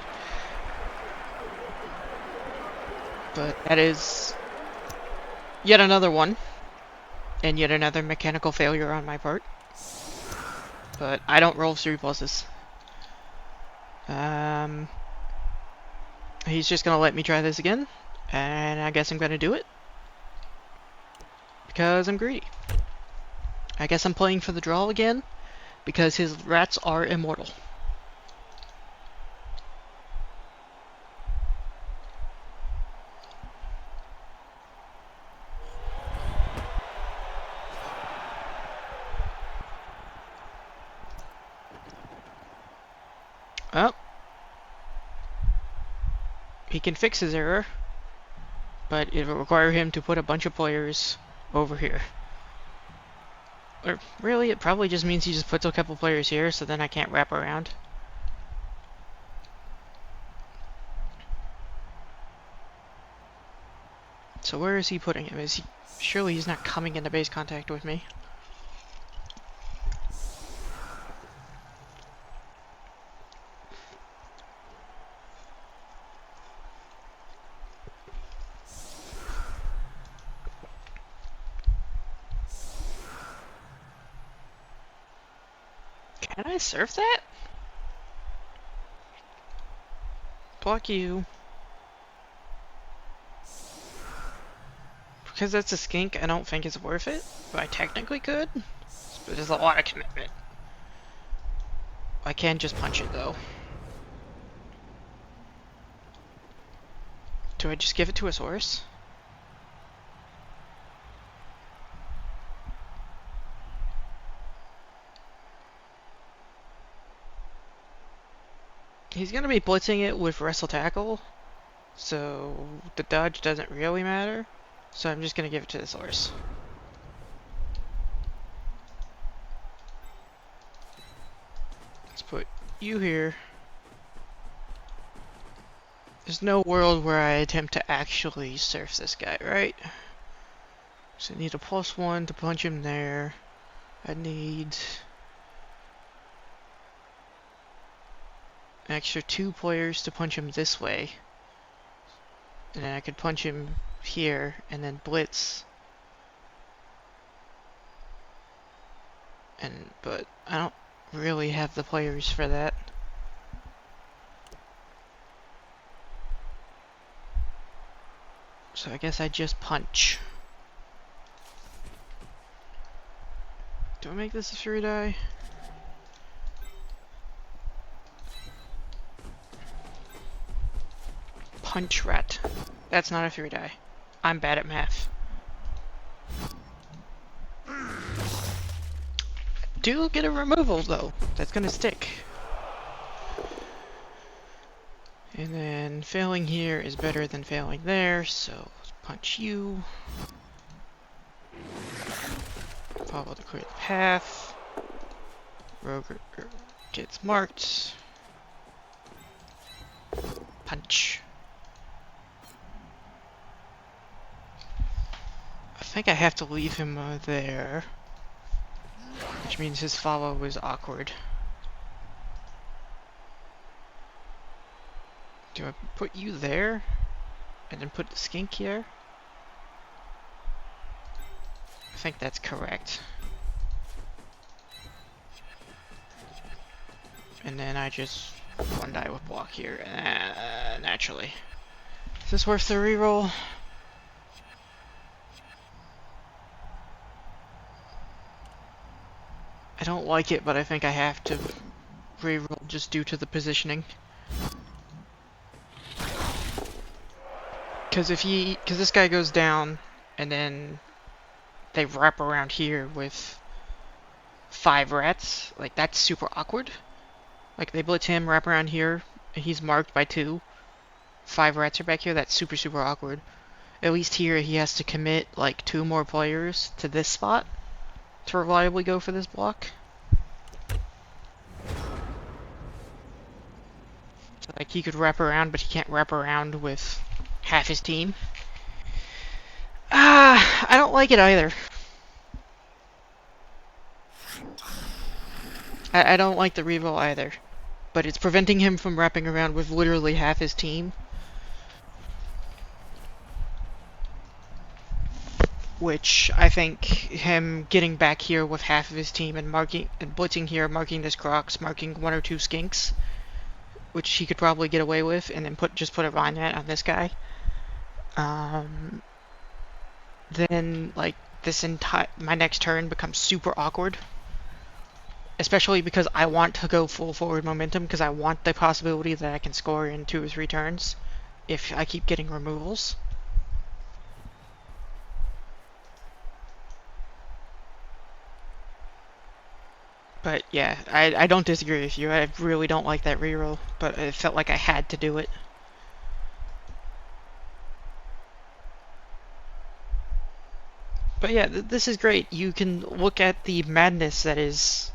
But that is yet another one. And yet another mechanical failure on my part. But I don't roll 3+. He's just gonna let me try this again. And I guess I'm gonna do it. Because I'm greedy. I guess I'm playing for the draw again, because his rats are immortal. Well, he can fix his error, but it will require him to put a bunch of players over here. Or really, it probably just means he just puts a couple players here, so then I can't wrap around. So where is he putting him? Is he... Surely he's not coming into base contact with me. Can I surf that? Block you. Because that's a skink, I don't think it's worth it. But I technically could. But there's a lot of commitment. I can just punch it though. Do I just give it to a source? He's gonna be blitzing it with wrestle tackle, so the dodge doesn't really matter. So I'm just gonna give it to the source. Let's put you here. There's no world where I attempt to actually surf this guy, right? So I need a +1 to punch him there. I need an extra 2 players to punch him this way. And then I could punch him here and then blitz. But I don't really have the players for that. So I guess I just punch. Do I make this a fury die? Punch rat. That's not a fury die. I'm bad at math. Do get a removal though. That's gonna stick. And then failing here is better than failing there, so let's punch you. Follow to clear the path. Rogue gets marked. Punch. I think I have to leave him there, which means his follow is awkward. Do I put you there and then put the skink here? I think that's correct. And then I just one die with block here, naturally. Is this worth the reroll? I don't like it, but I think I have to reroll just due to the positioning. Because this guy goes down, and then they wrap around here with 5 rats. Like, that's super awkward. Like, they blitz him, wrap around here, and he's marked by 2. 5 rats are back here. That's super, super awkward. At least here, he has to commit, like, 2 more players to this spot to reliably go for this block. So, like, he could wrap around, but he can't wrap around with half his team. I don't like it either. I don't like the reroll either. But it's preventing him from wrapping around with literally half his team. Which I think him getting back here with half of his team and marking and blitzing here, marking this Crocs, marking 1 or 2 skinks, which he could probably get away with, and then just put a Vine Rat on this guy. Then, like, my next turn becomes super awkward. Especially because I want to go full forward momentum, because I want the possibility that I can score in 2 or 3 turns if I keep getting removals. But yeah, I don't disagree with you. I really don't like that reroll, but it felt like I had to do it. But yeah, this is great. You can look at the madness that is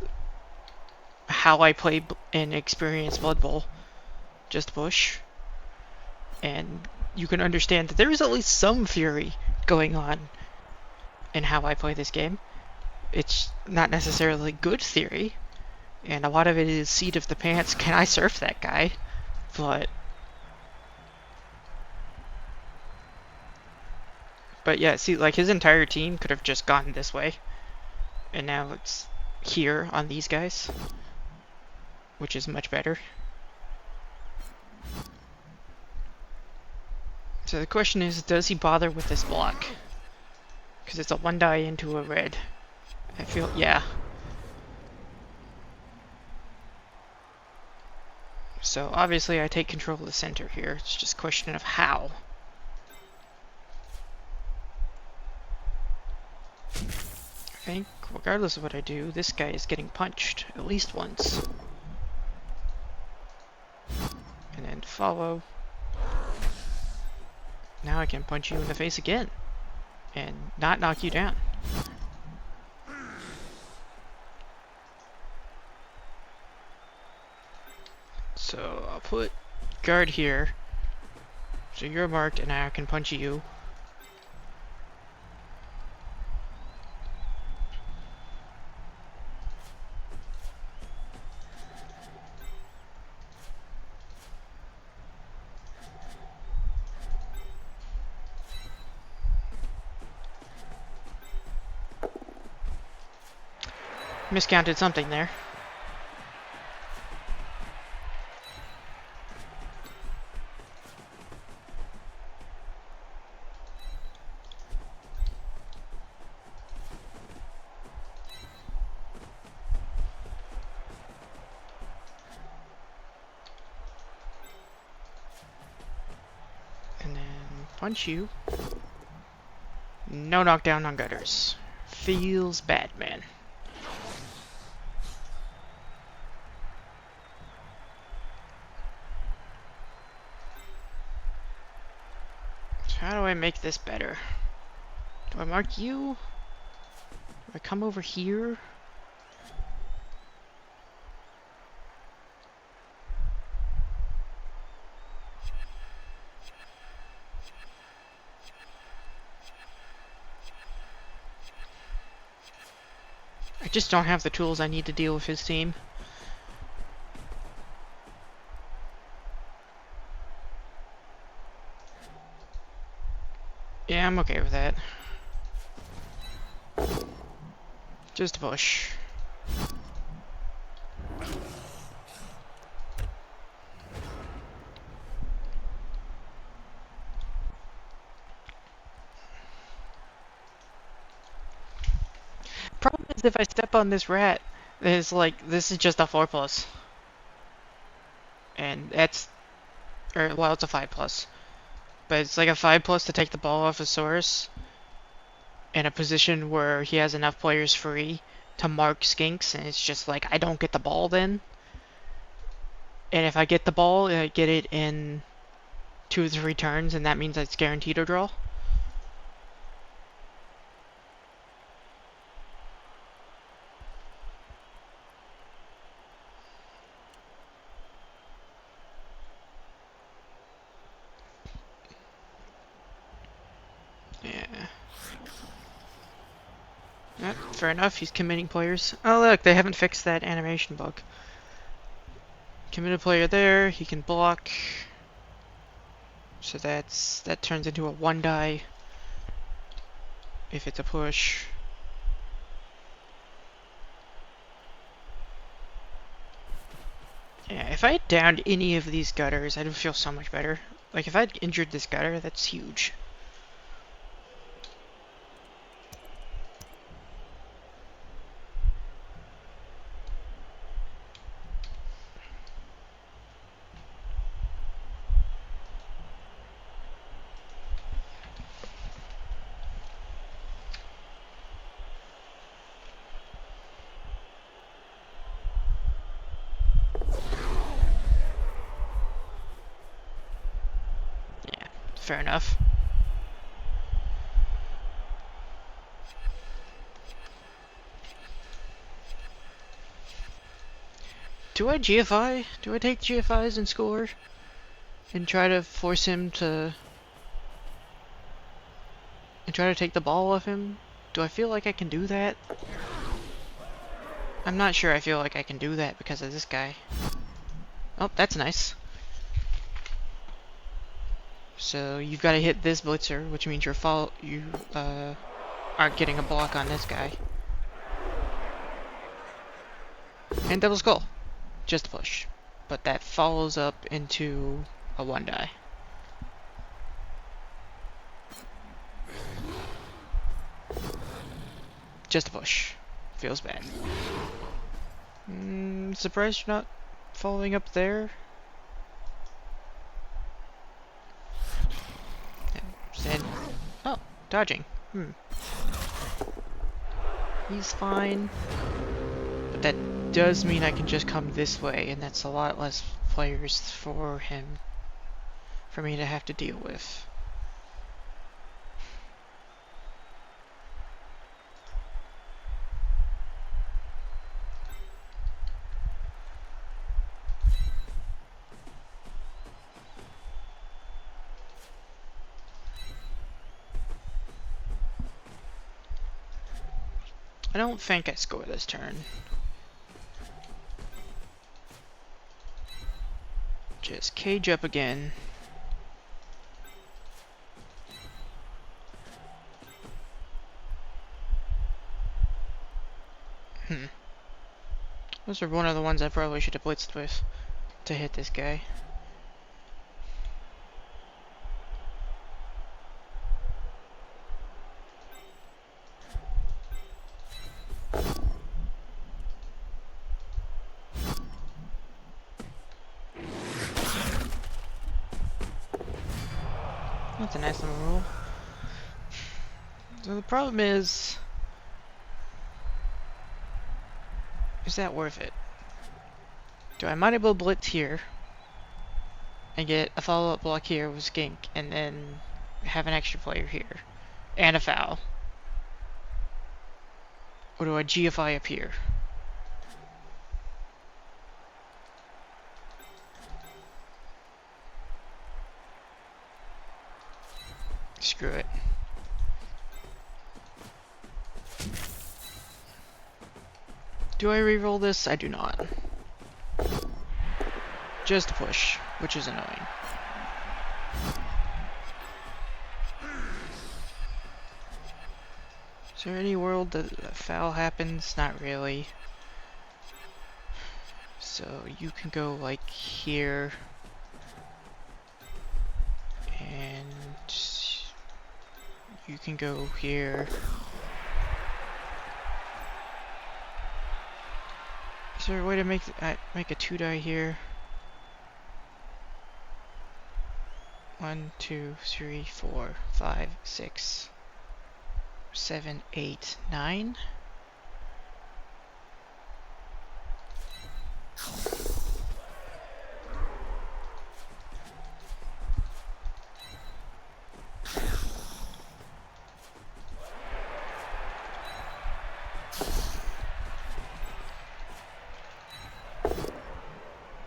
how I play and experience Blood Bowl, just push, and you can understand that there is at least some fury going on in how I play this game. It's not necessarily good theory, and a lot of it is seat of the pants. Can I surf that guy? But yeah, see, like his entire team could have just gone this way, and now it's here on these guys, which is much better. So the question is, does he bother with this block? Because it's a 1-die into a red. I feel, yeah. So obviously I take control of the center here. It's just a question of how. I think, regardless of what I do, this guy is getting punched at least once. And then follow. Now I can punch you in the face again and not knock you down. So I'll put guard here, so you're marked and I can punch you. Miscounted something there. And then punch you. No knockdown on gutters. Feels bad, man. How do I make this better? Do I mark you? Do I come over here? I just don't have the tools I need to deal with his team. Yeah, I'm okay with that. Just push. Problem is, if I step on this rat, it's like, this is just a 4+. And that's, or, well, it's a 5+. But it's like a 5+ to take the ball off of Source in a position where he has enough players free to mark skinks, and it's just like, I don't get the ball then. And if I get the ball, I get it in 2 or 3 turns, and that means it's guaranteed a draw. Yeah. Yep, fair enough, he's committing players. Oh look, they haven't fixed that animation bug. Committed player there, he can block. So that turns into a 1-die if it's a push. Yeah, if I had downed any of these gutters, I'd feel so much better. Like, if I'd injured this gutter, that's huge. Fair enough. Do I GFI? Do I take GFIs and score? And try to force him to... and try to take the ball off him? Do I feel like I can do that? I'm not sure I feel like I can do that because of this guy. Oh, that's nice. So you've got to hit this blitzer, which means you aren't getting a block on this guy. And double skull. Just a push. But that follows up into a 1-die. Just a push. Feels bad. Surprised you're not following up there. And, oh, dodging. He's fine. But that does mean I can just come this way, and that's a lot less players for me to have to deal with. I don't think I score this turn. Just cage up again. Those are one of the ones I probably should have blitzed with to hit this guy. That's a nice little roll. So the problem is that worth it? Do I might as well blitz here and get a follow-up block here with Skink and then have an extra player here and a foul? Or do I GFI up here? Screw it. Do I reroll this? I do not. Just a push, which is annoying. Is there any world that a foul happens? Not really. So you can go like here. And you can go here. Is there a way to make a 2-die here? 1, 2, 3, 4, 5, 6, 7, 8, 9.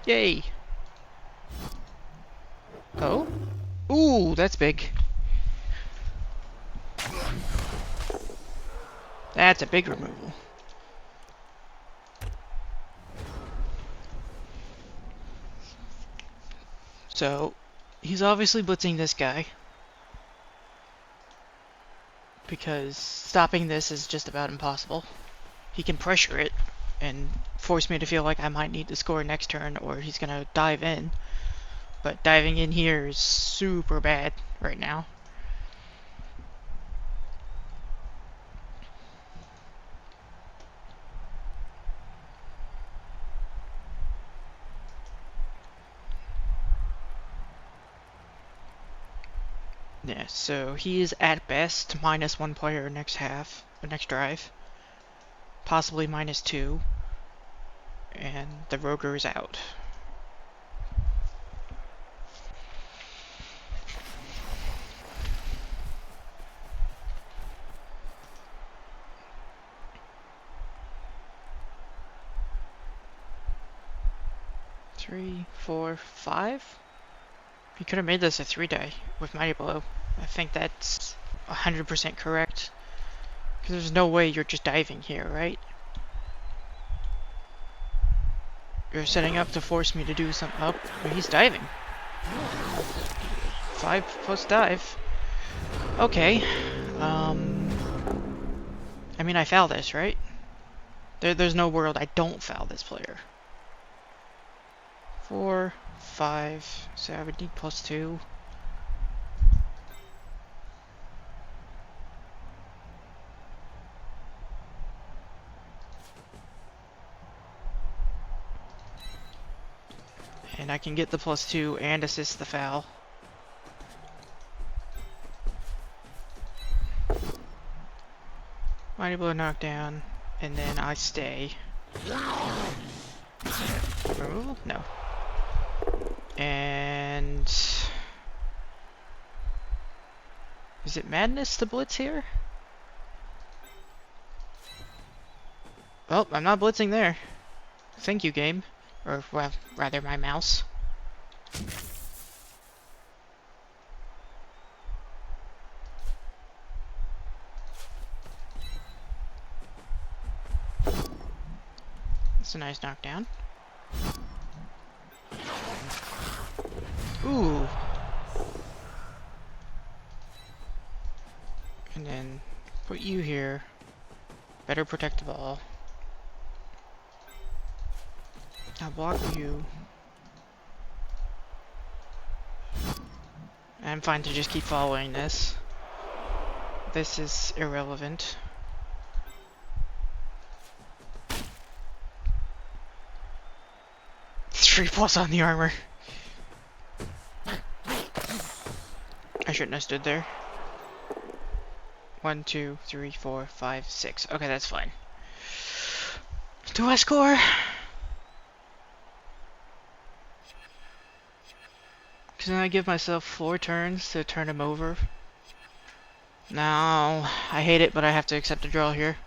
Yay! Oh? Ooh, that's big. That's a big removal. So, he's obviously blitzing this guy. Because stopping this is just about impossible. He can pressure it and force me to feel like I might need to score next turn, or he's gonna dive in. But diving in here is super bad right now. Yeah, so he is at best -1 player next half, or next drive. Possibly -2. And the Roger is out. 3, 4, 5. You could have made this a 3-die with Mighty Blow. I think that's 100% correct. Because there's no way you're just diving here, right? You're setting up to force me to do something. Oh, he's diving. 5 plus dive. Okay. I mean, I foul this, right? There's no world I don't foul this player. 4, 5, so I would need +2. And I can get the +2 and assist the foul. Mighty Blow knockdown, and then I stay. Removal? No. And... is it madness to blitz here? Well, I'm not blitzing there. Thank you, game. Or, well, rather my mouse. That's a nice knockdown. Ooh. And then put you here. Better protect the ball. I'll block you. I'm fine to just keep following this. This is irrelevant. +3 on the armor. I shouldn't have stood there. 1, 2, 3, 4, 5, 6. Okay, that's fine. Do I score? Can I give myself 4 turns to turn him over? No, I hate it, but I have to accept a draw here.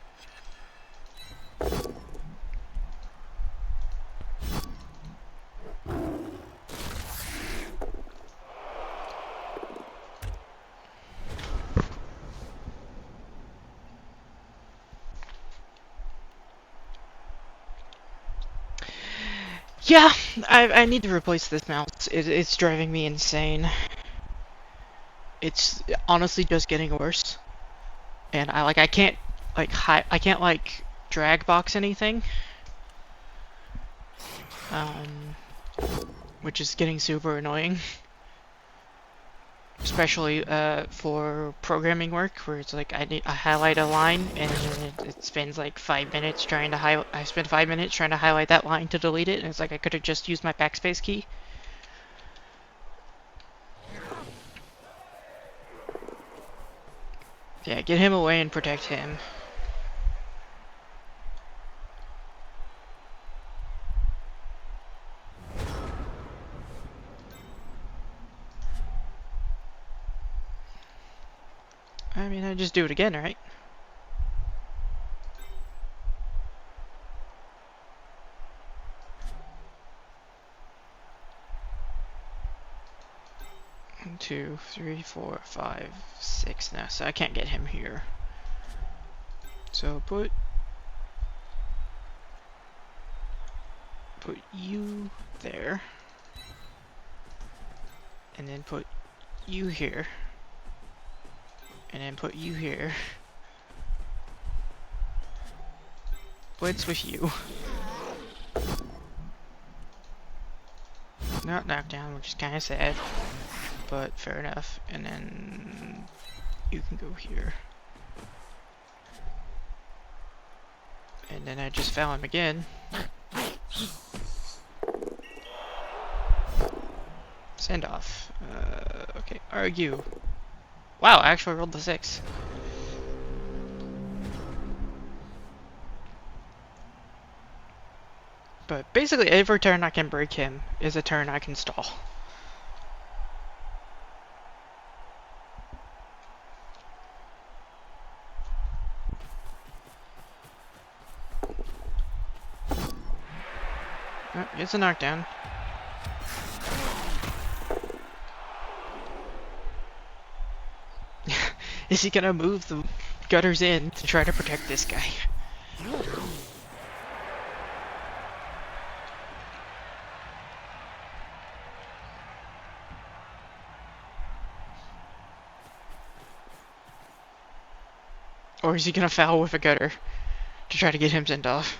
Yeah, I need to replace this mouse. It's driving me insane. It's honestly just getting worse. And I can't drag box anything. Which is getting super annoying. Especially for programming work, where it's like I highlight a line and it spends like 5 minutes trying to highlight. I spend 5 minutes trying to highlight that line to delete it, and it's like I could have just used my backspace key. Yeah, get him away and protect him. I mean, I just do it again, right? One, 2, 3, 4, 5, 6 now, so I can't get him here. So put you there. And then put you here. And then put you here. Blitz with you. Not knockdown, which is kind of sad. But fair enough. And then you can go here. And then I just foul him again. Send off. Okay, argue. Wow, I actually rolled the 6. But basically every turn I can break him is a turn I can stall. Oh, it's a knockdown. Is he gonna move the gutters in to try to protect this guy? Or is he gonna foul with a gutter to try to get him sent off?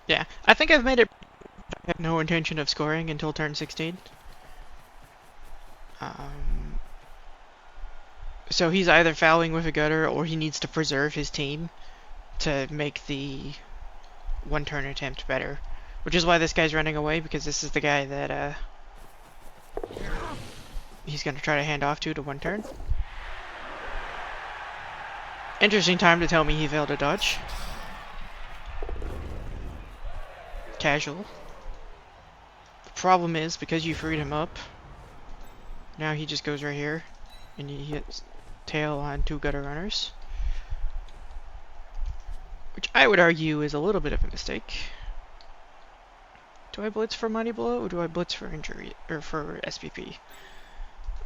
Yeah, I think I've made it. I have no intention of scoring until turn 16. So he's either fouling with a gutter or he needs to preserve his team to make the one turn attempt better. Which is why this guy's running away, because this is the guy that he's going to try to hand off to one turn. Interesting time to tell me he failed a dodge. Casual. The problem is, because you freed him up, now he just goes right here, and he hits tail on 2 gutter runners. Which I would argue is a little bit of a mistake. Do I blitz for Mighty Blow, or do I blitz for injury, or for SPP?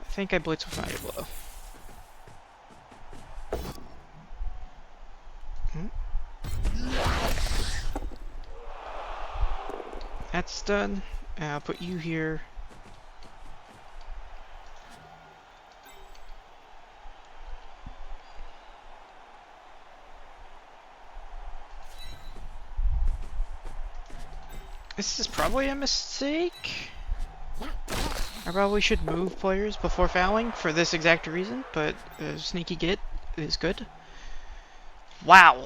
I think I blitz with Mighty Blow. That's done. I'll put you here. This is probably a mistake. I probably should move players before fouling for this exact reason, but sneaky get is good. Wow.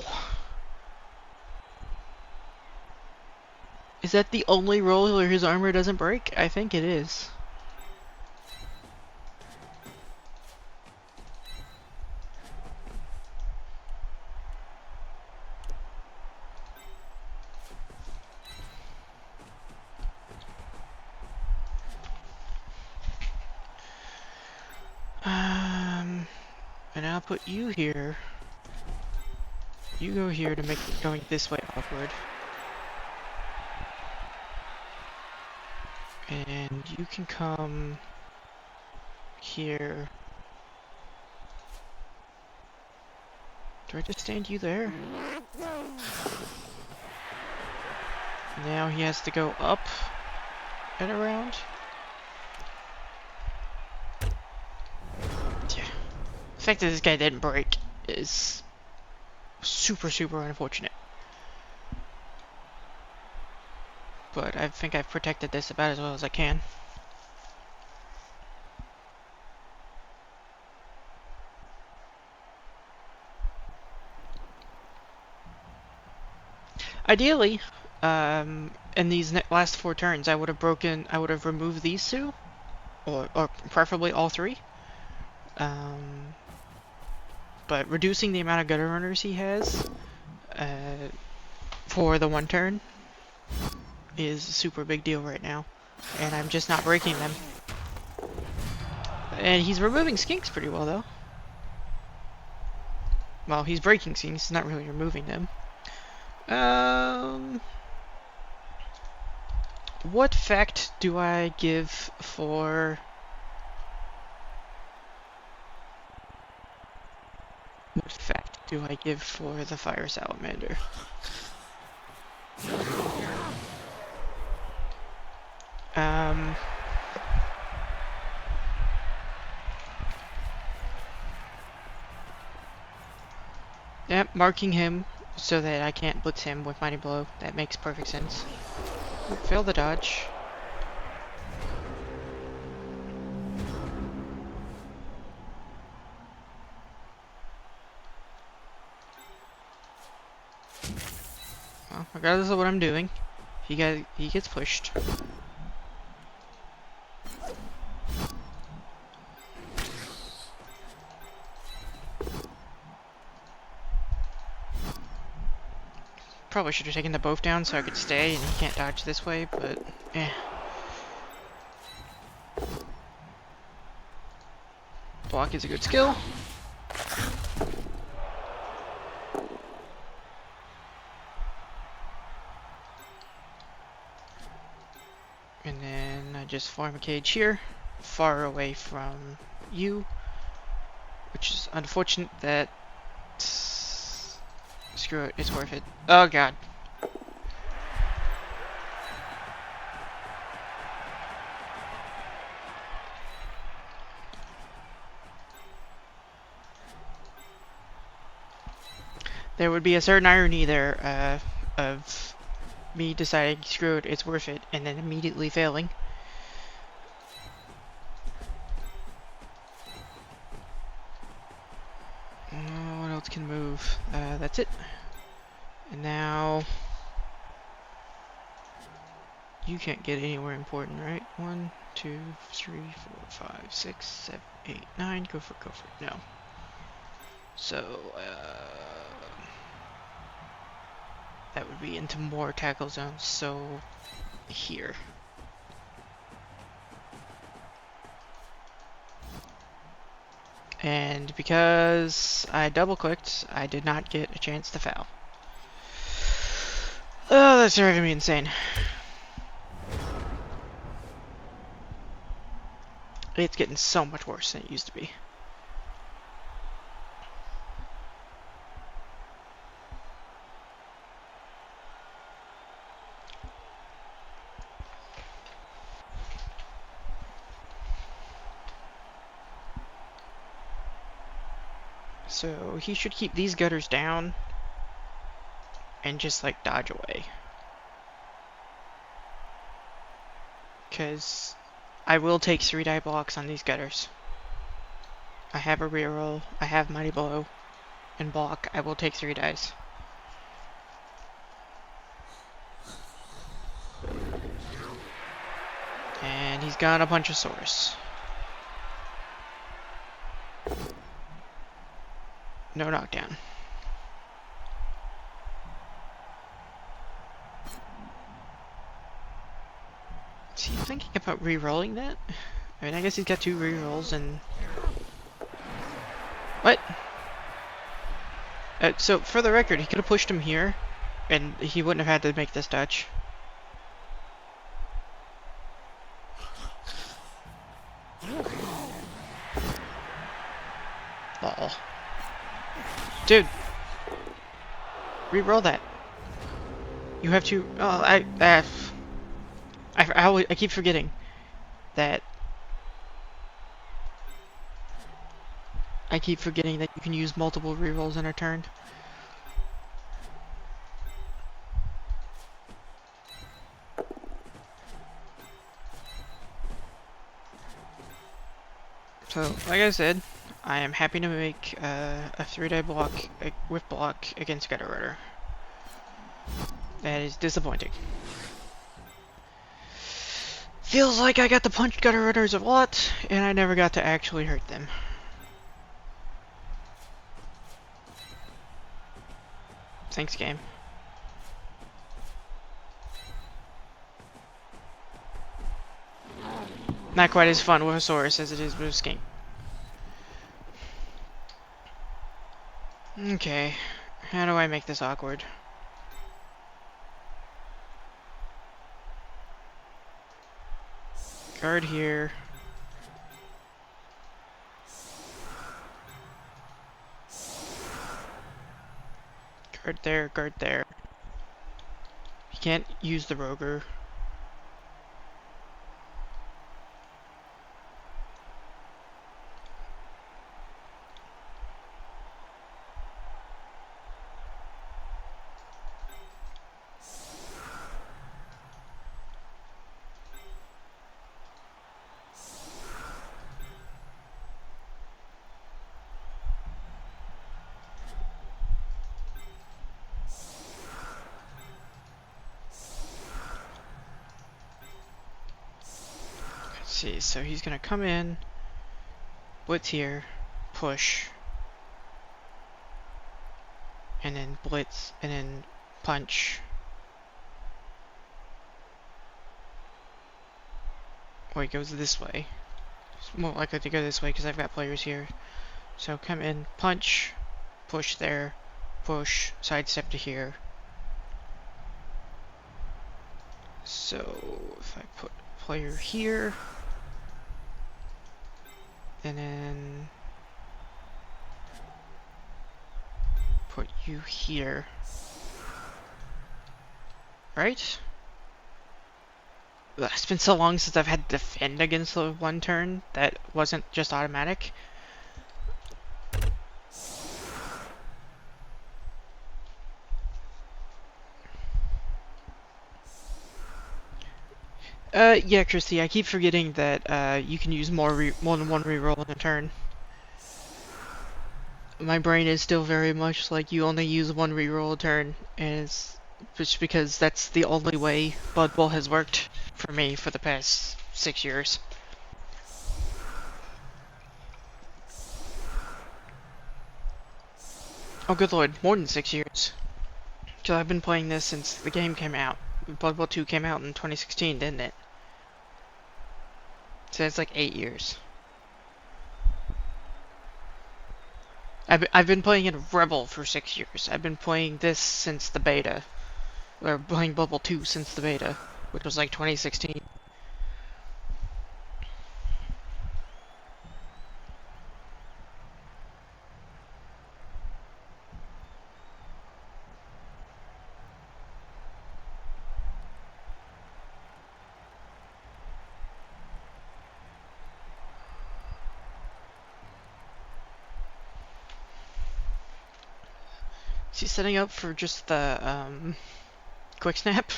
Is that the only roll where his armor doesn't break? I think it is. And I'll put you here. You go here to make going this way awkward. And you can come here. Do I just stand you there? Now he has to go up and around. Yeah. The fact that this guy didn't break is super unfortunate. But I think I've protected this about as well as I can. Ideally, in these last 4 turns, I would have removed these 2, or preferably all 3. But reducing the amount of gutter runners he has for the 1 turn is a super big deal right now, and I'm just not breaking them. And he's removing skinks pretty well, though. Well, he's breaking skinks, he's not really removing them. What fact do I give for... What fact do I give for the Fire Salamander? Yep, marking him so that I can't blitz him with Mighty Blow. That makes perfect sense. Fail the dodge. Well, regardless of what I'm doing, he gets pushed. Probably should have taken the both down so I could stay and he can't dodge this way, but eh. Block is a good skill. And then I just farm a cage here, far away from you, which is unfortunate that... Screw it, it's worth it. Oh god. There would be a certain irony there, of me deciding, screw it, it's worth it, and then immediately failing. What else can move? That's it. And now... You can't get anywhere important, right? 1, 2, 3, 4, 5, 6, 7, 8, 9. Go for it, go for it. No. So, that would be into more tackle zones, so here. And because I double clicked, I did not get a chance to foul. Oh, that's driving me insane. It's getting so much worse than it used to be. So he should keep these gutters down and just like dodge away. Because I will take 3-die blocks on these gutters. I have a reroll, I have Mighty Blow, and block. I will take 3 dice. And he's got a Punchosaurus. No knockdown. Is he thinking about re-rolling that? I mean, I guess he's got 2 re-rolls and... What? So, for the record, he could have pushed him here, and he wouldn't have had to make this dodge. Lol. Dude! Re-roll that. You have to... Oh, I keep forgetting that... I keep forgetting that you can use multiple rerolls in a turn. So, like I said, I am happy to make a 3-die block, whip block against Gutter Rudder. That is disappointing. Feels like I got to punch Gutter Rudders a lot, and I never got to actually hurt them. Thanks, game. Not quite as fun with a Saurus as it is with a Skink. Okay, how do I make this awkward? Guard here. Guard there, guard there. He can't use the Roger. See, so he's gonna come in, blitz here, push, and then blitz, and then punch. Or it goes this way. It's more likely to go this way because I've got players here. So come in, punch, push there, push, sidestep to here. So if I put player here, and then put you here, right? Ugh, it's been so long since I've had to defend against the one turn that wasn't just automatic. Yeah, Christy, I keep forgetting that you can use more than one reroll in a turn. My brain is still very much like you only use one reroll a turn, and it's just because that's the only way Blood Bowl has worked for me for the past 6 years. Oh, good lord, more than 6 years. So I've been playing this since the game came out. Blood Bowl 2 came out in 2016, didn't it? So it's like 8 years. I've been playing in REBBL for 6 years. I've been playing this since the beta. Or playing Blood Bowl 2 since the beta, which was like 2016. Is he setting up for just the, quick snap?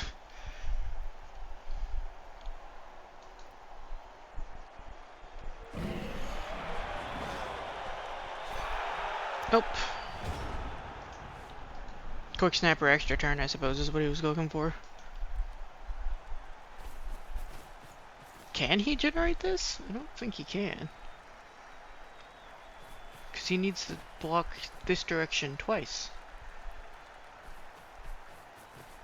Nope. Quick snap or extra turn, I suppose, is what he was looking for. Can he generate this? I don't think he can. Because he needs to block this direction twice.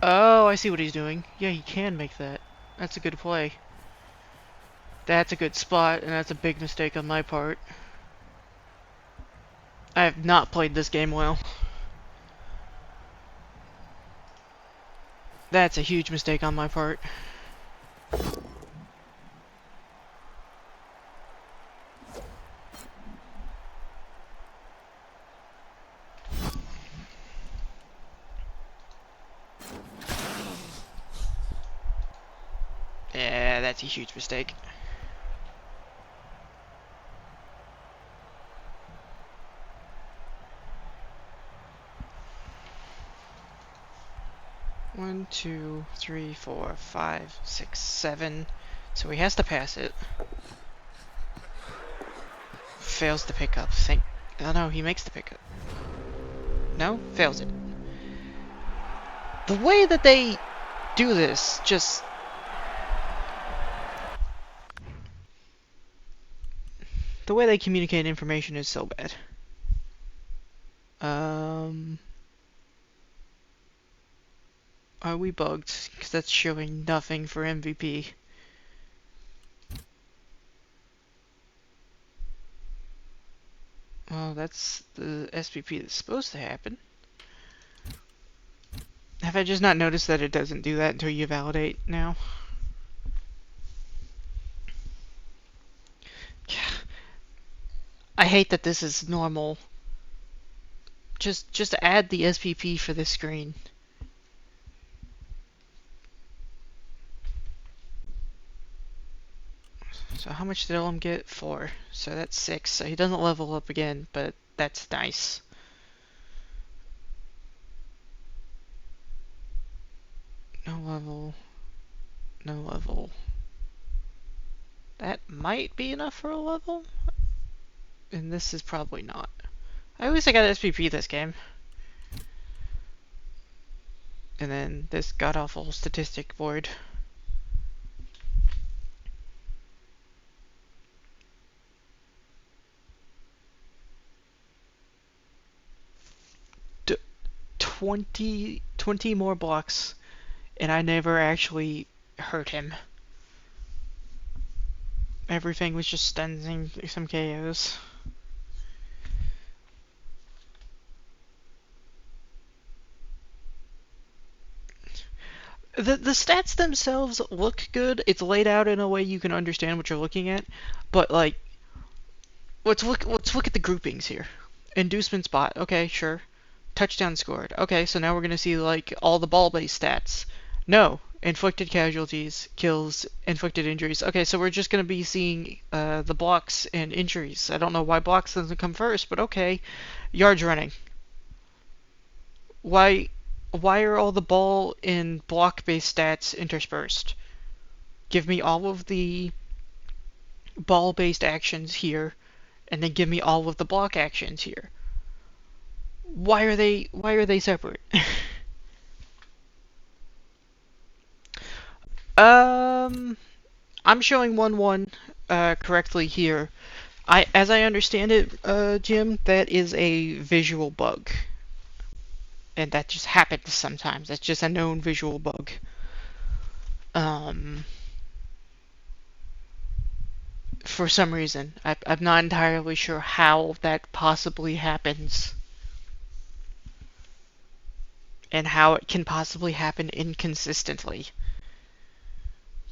Oh, I see what he's doing. Yeah, he can make that. That's a good play. That's a good spot, and that's a big mistake on my part. I have not played this game well. That's a huge mistake on my part. Yeah, that's a huge mistake. One, two, three, four, five, six, seven. So he has to pass it. Fails to pick up. Oh no, he makes the pickup. No? Fails it. The way that they do this, just... The way they communicate information is so bad. Are we bugged? Because that's showing nothing for MVP. Well, that's the SPP that's supposed to happen. Have I just not noticed that it doesn't do that until you validate now? I hate that this is normal. Just add the SPP for this screen. So how much did Elam get? 4. So that's 6. So he doesn't level up again, but that's nice. No level. No level. That might be enough for a level? And this is probably not. I wish I got SPP this game. And then this god-awful statistic board. D 20 20 more blocks, and I never actually hurt him. Everything was just stunning some KOs. The stats themselves look good. It's laid out in a way you can understand what you're looking at, but like, let's look at the groupings here. Inducement spot, okay, sure. Touchdown scored, okay. So now we're gonna see like all the ball-based stats. No, inflicted casualties, kills, inflicted injuries. Okay, so we're just gonna be seeing the blocks and injuries. I don't know why blocks doesn't come first, but okay. Yards running. Why are all the ball and block-based stats interspersed? Give me all of the ball-based actions here, and then give me all of the block actions here. Why are they separate? I'm showing 1-1 correctly here. As I understand it, Jim, that is a visual bug. And that just happens sometimes. That's just a known visual bug. For some reason. I'm not entirely sure how that possibly happens. And how it can possibly happen inconsistently.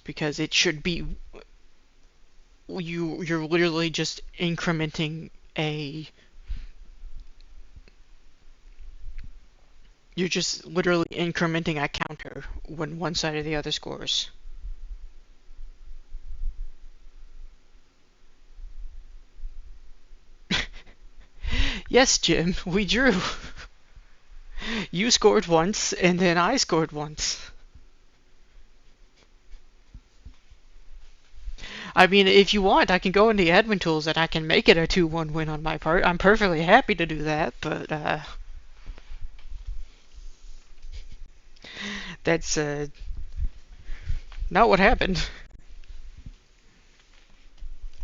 Because it should be... You're literally just incrementing a... You're just literally incrementing a counter when one side or the other scores. Yes, Jim, we drew. You scored once, and then I scored once. I mean, if you want, I can go into admin tools and I can make it a 2-1 win on my part. I'm perfectly happy to do that, but that's not what happened.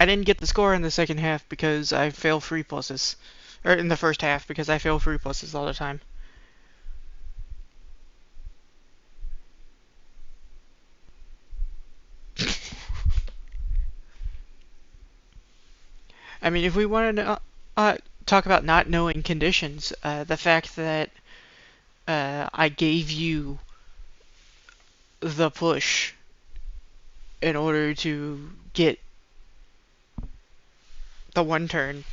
I didn't get the score in the second half because I fail free pluses. Or in the first half because I fail free pluses all the time. I mean, if we wanted to talk about not knowing conditions, the fact that I gave you the push in order to get the one turn,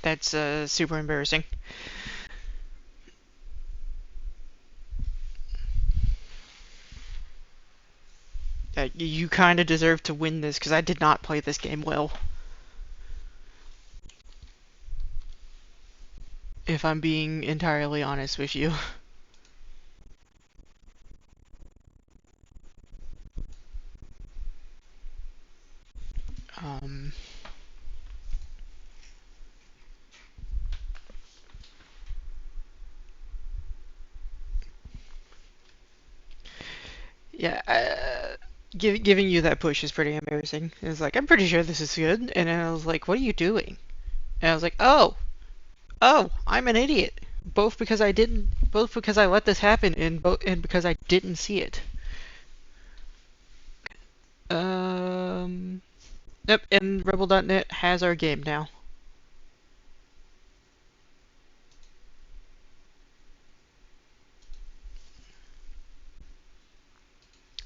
that's super embarrassing. You kind of deserve to win this because I did not play this game well. If I'm being entirely honest with you. Yeah, giving you that push is pretty embarrassing. It's like, I'm pretty sure this is good. And then I was like, what are you doing? And I was like, oh, I'm an idiot. Both because I let this happen, and because I didn't see it. Yep, and REBBL.net has our game now.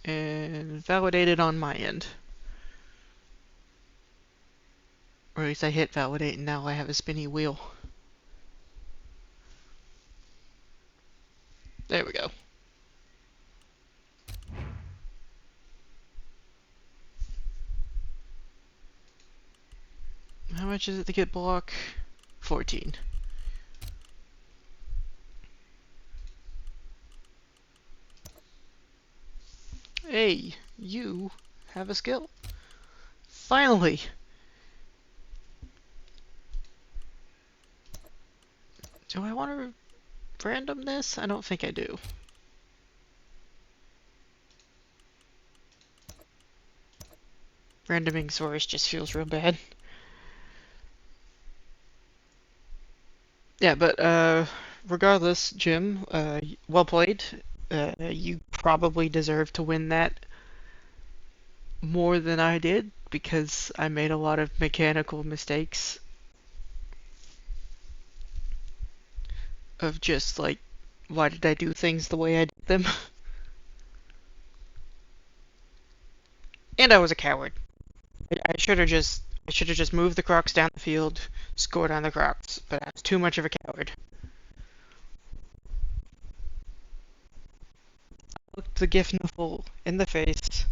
And validated on my end. Or at least I hit validate and now I have a spinny wheel. There we go. How much is it to get block? 14. Hey, you have a skill. Finally! Do I want to random this? I don't think I do. Randoming source just feels real bad. Yeah, but regardless, Jim, well played. You probably deserve to win that more than I did because I made a lot of mechanical mistakes of just like, why did I do things the way I did them? And I was a coward. I should have just moved the Crocs down the field, scored on the Crocs, but I was too much of a coward. Looked the Gifniful in the face,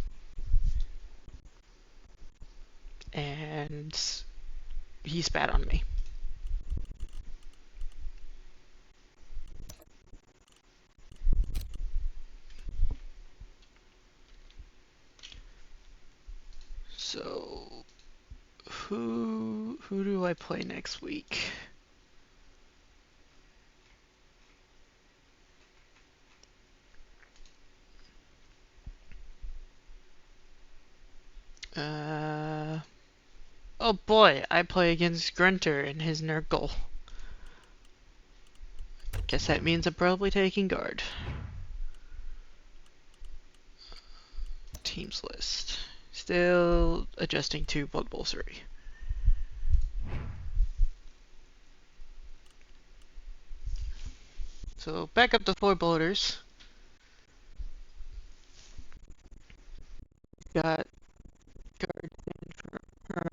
and he spat on me. So, who do I play next week? Uh, oh boy, I play against Grunter and his Nurgle. Guess that means I'm probably taking guard. Teams list. Still adjusting to Blood Bowl 3. So back up to 4 bloaters. Got guard stand firm.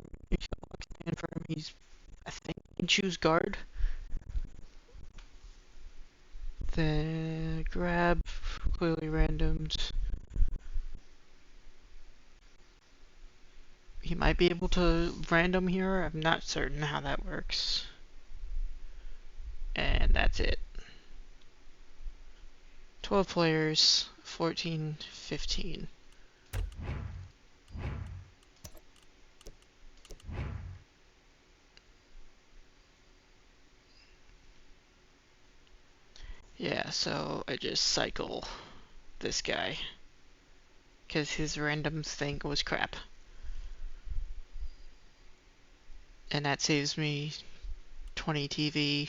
Stand firm. He's, I think, he can choose guard. Then grab, clearly randomed. He might be able to random here. I'm not certain how that works. And that's it. 12 players, 14, 15. Yeah, so I just cycle this guy. Because his random thing was crap. And that saves me 20 TV.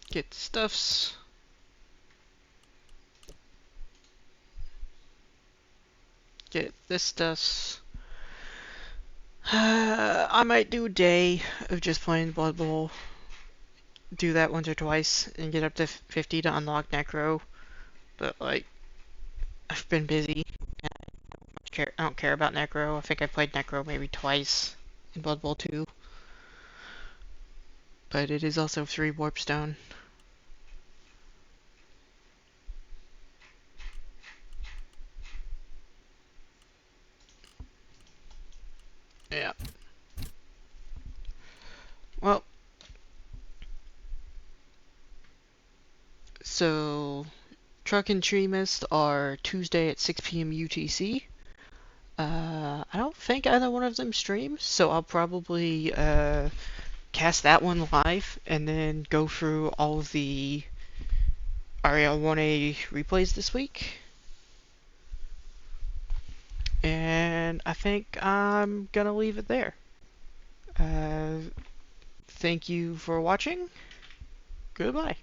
Get stuffs. Get this stuffs. I might do a day of just playing Blood Bowl. Do that once or twice and get up to 50 to unlock Necro. But like, I've been busy. I don't care about Necro. I think I played Necro maybe twice in Blood Bowl 2. But it is also 3 Warpstone. Yeah. Well, so Truck and Tree Mist are Tuesday at 6 p.m. UTC. I don't think either one of them streams, so I'll probably cast that one live and then go through all of the REL 1A replays this week. And I think I'm gonna leave it there. Thank you for watching. Goodbye.